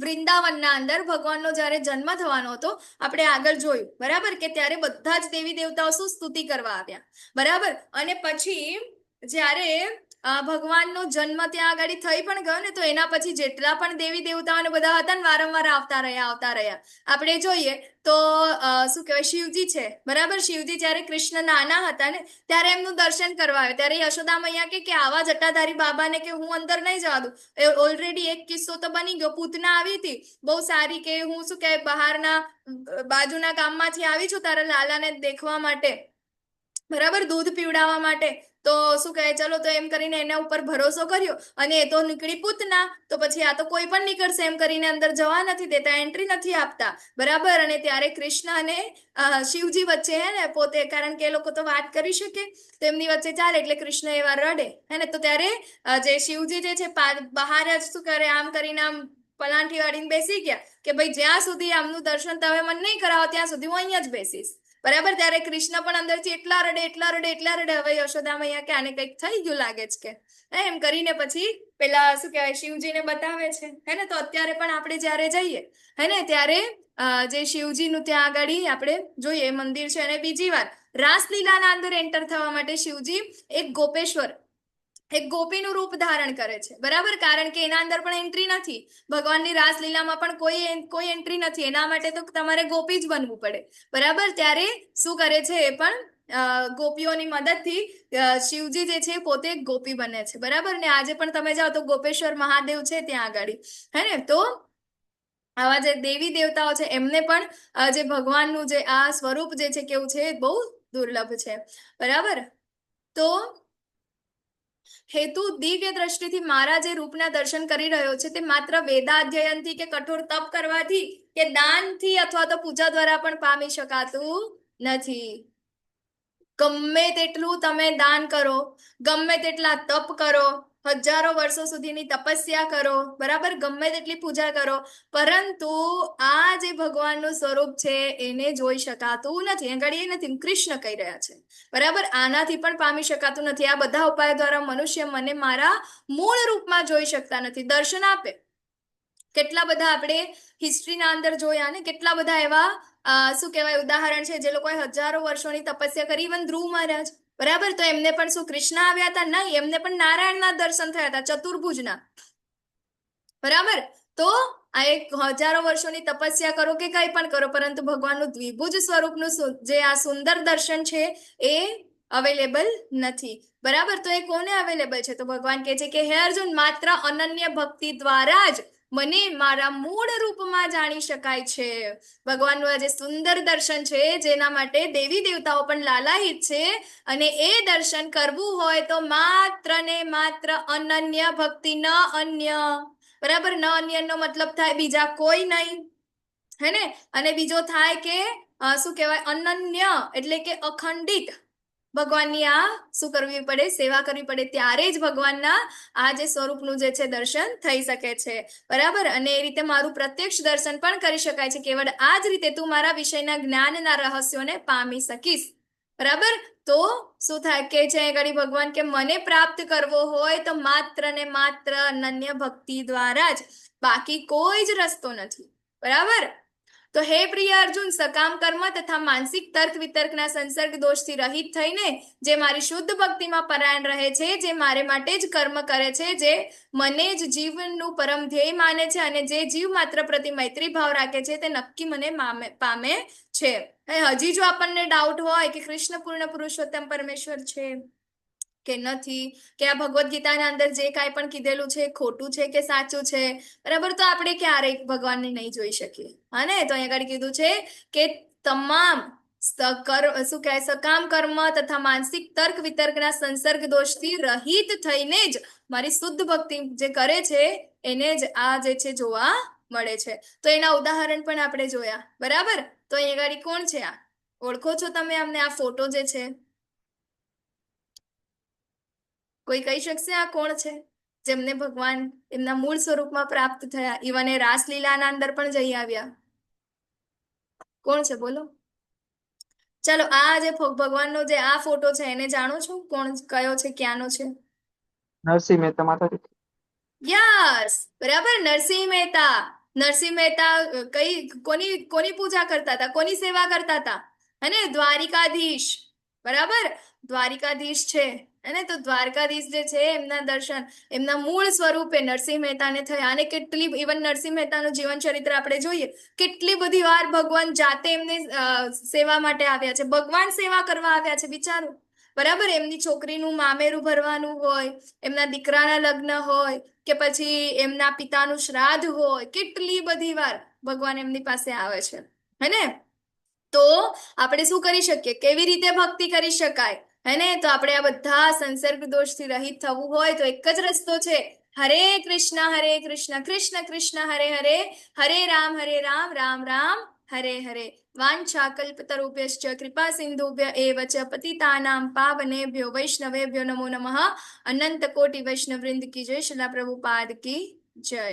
વૃંદાવનના અંદર ભગવાનનો જ્યારે જન્મ થવાનો હતો, આપણે આગળ જોયું, બરાબર, કે ત્યારે બધા જ દેવી દેવતાઓ શું સ્તુતિ કરવા આવ્યા, બરાબર. અને પછી જ્યારે ભગવાનનો જન્મ ત્યાં આગળ થઈ પણ ગયો ને, તો એના પછી જેટલા પણ દેવી દેવતાઓને બધા હતા ને, વારંવાર આવતા રહ્યા. આપણે જોઈએ તો શું કહેવાય, શિવજી છે, બરાબર. શિવજી જ્યારે કૃષ્ણ નાના હતા ને ત્યારે એમનું દર્શન કરવા આવે, ત્યારે યશોદા મૈયા કે આવા જટાધારી બાબાને કે હું અંદર નહીં જવા દઉં. ઓલરેડી એક કિસ્સો તો બની ગયો, પૂતના આવી હતી બહુ સારી, કે હું શું કહેવાય બહારના બાજુના ગામમાંથી આવી છું તારા લાલાને દેખવા માટે, બરાબર, દૂધ પીવડાવવા માટે. તો શું કહે, ચલો, તો એમ કરીને એના ઉપર ભરોસો કર્યો અને એ તો નીકળી પૂતના. તો પછી આ તો કોઈ પણ નીકળશે એમ કરીને અંદર જવા નથી દેતા, એન્ટ્રી નથી આપતા, બરાબર. અને ત્યારે કૃષ્ણ અને શિવજી વચ્ચે હે ને પોતે, કારણ કે એ લોકો તો વાત કરી શકે, તો એમની વચ્ચે ચાલે એટલે કૃષ્ણ એવા રડે, હે ને. તો ત્યારે જે શિવજી જે છે બહાર જ શું કરે, આમ કરીને આમ પલાંઠી વાળીને બેસી ગયા કે ભાઈ જ્યાં સુધી આમનું દર્શન તમે મને નહીં કરાવો ત્યાં સુધી હું અહીંયા જ બેસીશ, બરાબર. ત્યારે કૃષ્ણ પણ અંદરથી એટલા રડે. હવે યશોદા મૈયા કે આને કંઈક થઈ ગયું લાગે છે કે એમ કરીને પછી પેલા શું કહેવાય શિવજીને બતાવે છે, હે ને. તો અત્યારે પણ આપણે જ્યારે જઈએ, હે ને, ત્યારે જે શિવજીનું ત્યાં આગળ આપણે જોઈએ મંદિર છે. અને બીજી વાર રાસલીલાના અંદર એન્ટર થવા માટે શિવજી એક ગોપીનું રૂપ ધારણ કરે છે, બરાબર, કારણ કે એના અંદર પણ એન્ટ્રી નથી, ભગવાનની રાસલીલામાં પણ કોઈ એન્ટ્રી નથી, એના માટે તો તમારે ગોપી જ બનવું પડે, બરાબર. ત્યારે શું કરે છે, એ પણ ગોપીઓની મદદથી શિવજી જે છે પોતે એક ગોપી બને છે, બરાબર. ને આજે પણ તમે જાઓ તો ગોપેશ્વર મહાદેવ છે ત્યાં આગળ, હે ને. તો આવા જે દેવી દેવતાઓ છે એમને પણ જે ભગવાનનું જે આ સ્વરૂપ જે છે કેવું છે, બહુ દુર્લભ છે, બરાબર. તો હેતુ દિવ્ય દ્રષ્ટિથી મારા જે રૂપના દર્શન કરી રહ્યો છે તે માત્ર વેદાધ્યયનથી કે કઠોર તપ કરવાથી કે દાનથી અથવા તો પૂજા દ્વારા પણ પામી શકાતું નથી. ગમે તેટલું તમે દાન કરો, ગમે તેટલા તપ કરો, હજારો વર્ષો સુધીની તપસ્યા કરો, બરાબર, ગમે તેટલી પૂજા કરો, પરંતુ આ જે ભગવાનનું સ્વરૂપ છે એને જોઈ શકાતું નથી. આગળ એ નથી, કૃષ્ણ કહી રહ્યા છે, બરાબર, આનાથી પણ પામી શકાતું નથી. આ બધા ઉપાયો દ્વારા મનુષ્ય મને મારા મૂળ રૂપમાં જોઈ શકતા નથી. દર્શન આપે, કેટલા બધા આપણે હિસ્ટ્રીના અંદર જોયા ને, કેટલા બધા એવા શું કહેવાય ઉદાહરણ છે જે લોકોએ હજારો વર્ષોની તપસ્યા કરી. ઇવન ધ્રુવ મહારાજ, બરાબર, તો એમને પણ શું કૃષ્ણ આવ્યા હતા? નહીં, એમને પણ નારાયણના દર્શન થયા હતા, ચતુર્ભુજના, બરાબર. તો આ એક હજારો વર્ષોની તપસ્યા કરો કે કંઈ પણ કરો, પરંતુ ભગવાનનું દ્વિભુજ સ્વરૂપનું જે આ સુંદર દર્શન છે એ અવેલેબલ નથી, બરાબર. તો એ કોને અવેલેબલ છે? તો ભગવાન કહે છે કે હે અર્જુન, માત્ર અનન્ય ભક્તિ દ્વારા જ મને મારા મૂળ રૂપમાં જાણી શકાય છે. ભગવાનનું આ જે સુંદર દર્શન છે જેના માટે દેવી દેવતાઓ પણ લાલાયિત છે, અને એ દર્શન કરવું હોય તો માત્ર ને માત્ર અનન્ય ભક્તિ, ન અન્ય, બરાબર. ન અન્ય નો મતલબ થાય બીજા કોઈ નહીં, હે ને, અને બીજો થાય કે શું કહેવાય અનન્ય, એટલે કે અખંડિત ભગવાનની આ શું કરવી પડે? સેવા કરવી પડે. ત્યારે જ ભગવાનના આ જે સ્વરૂપનું જે છે દર્શન થઈ શકે છે, બરાબર. અને એ રીતે મારું પ્રત્યક્ષ દર્શન પણ કરી શકાય છે. કેવળ આ જ રીતે તું મારા વિષયના જ્ઞાનના રહસ્યોને પામી શકીશ, બરાબર. તો શું થાય કે છે ઘડી ભગવાન કે મને પ્રાપ્ત કરવો હોય તો માત્ર ને માત્ર અનન્ય ભક્તિ દ્વારા જ, બાકી કોઈ જ રસ્તો નથી, બરાબર. તો હે પ્રિય અર્જુન, સકામ કર્મ તથા માનસિક તર્ક વિતર્કના સંસર્ગ દોષથી રહિત થઈને જે મારી શુદ્ધ ભક્તિમાં પરાયણ રહે છે, જે મારે માટે જ કર્મ કરે છે, જે મને જ જીવનનું પરમ ધ્યેય માને છે, અને જે જીવ માત્ર પ્રતિ મૈત્રી ભાવ રાખે છે, તે નક્કી મને પામે છે. હજી જો આપણને ડાઉટ હોય કે કૃષ્ણ પૂર્ણ પુરુષોત્તમ પરમેશ્વર છે કે નથી, કે આ ભગવદ્ ગીતાના અંદર જે કાંઈ પણ કીધેલું છે ખોટું છે કે સાચું છે, બરાબર, તો આપણે ક્યારેય ભગવાનને નહીં જોઈ શકીએ. હા ને, તો અહીંયા આગળ કીધું છે કે તમામ શું કહેવાય સકામ કર્મ તથા માનસિક તર્ક વિતર્કના સંસર્ગ દોષથી રહિત થઈને જ મારી શુદ્ધ ભક્તિ જે કરે છે એને જ આ જે છે જોવા મળે છે. તો એના ઉદાહરણ પણ આપણે જોયા, બરાબર. તો અહીંયા આગળ કોણ છે? આ ઓળખો છો તમે અમને? આ ફોટો જે છે કોઈ કહી શકશે આ કોણ છે જેમને ભગવાન એમના મૂળ સ્વરૂપમાં પ્રાપ્ત થયા? ઇવન એ રાસલીલાના અંદર પણ જઈ આવ્યા. કોણ છે બોલો? ચલો, આ જે ભગવાનનો જે આ ફોટો છે એને જાણો છો કોણ કયો છે, ક્યાંનો છે? નરસિંહ મહેતા માતાજી. યસ, બરાબર, નરસિંહ મહેતા. નરસિંહ મહેતા કોની પૂજા કરતા હતા, કોની સેવા કરતા હતા? અને દ્વારિકાધીશ, બરાબર, દ્વારિકાધીશ છે. અને તો દ્વારકાધીશ જે છે એમના દર્શન એમના મૂળ સ્વરૂપે નરસિંહ મહેતાને થયા. અને કેટલી, ઇવન નરસિંહ મહેતાનું જીવન ચરિત્ર આપણે જોઈએ, કેટલી બધી વાર ભગવાન જાતે એમને સેવા માટે આવ્યા છે, ભગવાન સેવા કરવા આવ્યા છે, વિચારો, બરાબર. એમની છોકરીનું મામેરું ભરવાનું હોય, એમના દીકરાના લગ્ન હોય, કે પછી એમના પિતાનું શ્રાદ્ધ હોય, કેટલી બધી વાર ભગવાન એમની પાસે આવે છે, હે ને. તો આપણે શું કરી શકીએ? કેવી રીતે ભક્તિ કરી શકાય, હે ને? તો આપણે આ બધા સંસર્ગ દોષથી રહિત થવું હોય તો એક જ રસ્તો છે, હરે કૃષ્ણ કૃષ્ણ કૃષ્ણ હરે હરે, હરે રામ રામ રામ હરે હરે. વાંછાકલ્પતરુભ્યશ્ચ કૃપા સિંધુભ્ય એવ ચ પતિતાનાં પાવનેભ્યો વૈષ્ણવેભ્યો નમો નમઃ. અનંત કોટિ વૈષ્ણવ વૃંદ કી જય. શ્રીલા પ્રભુપાદ કી જય.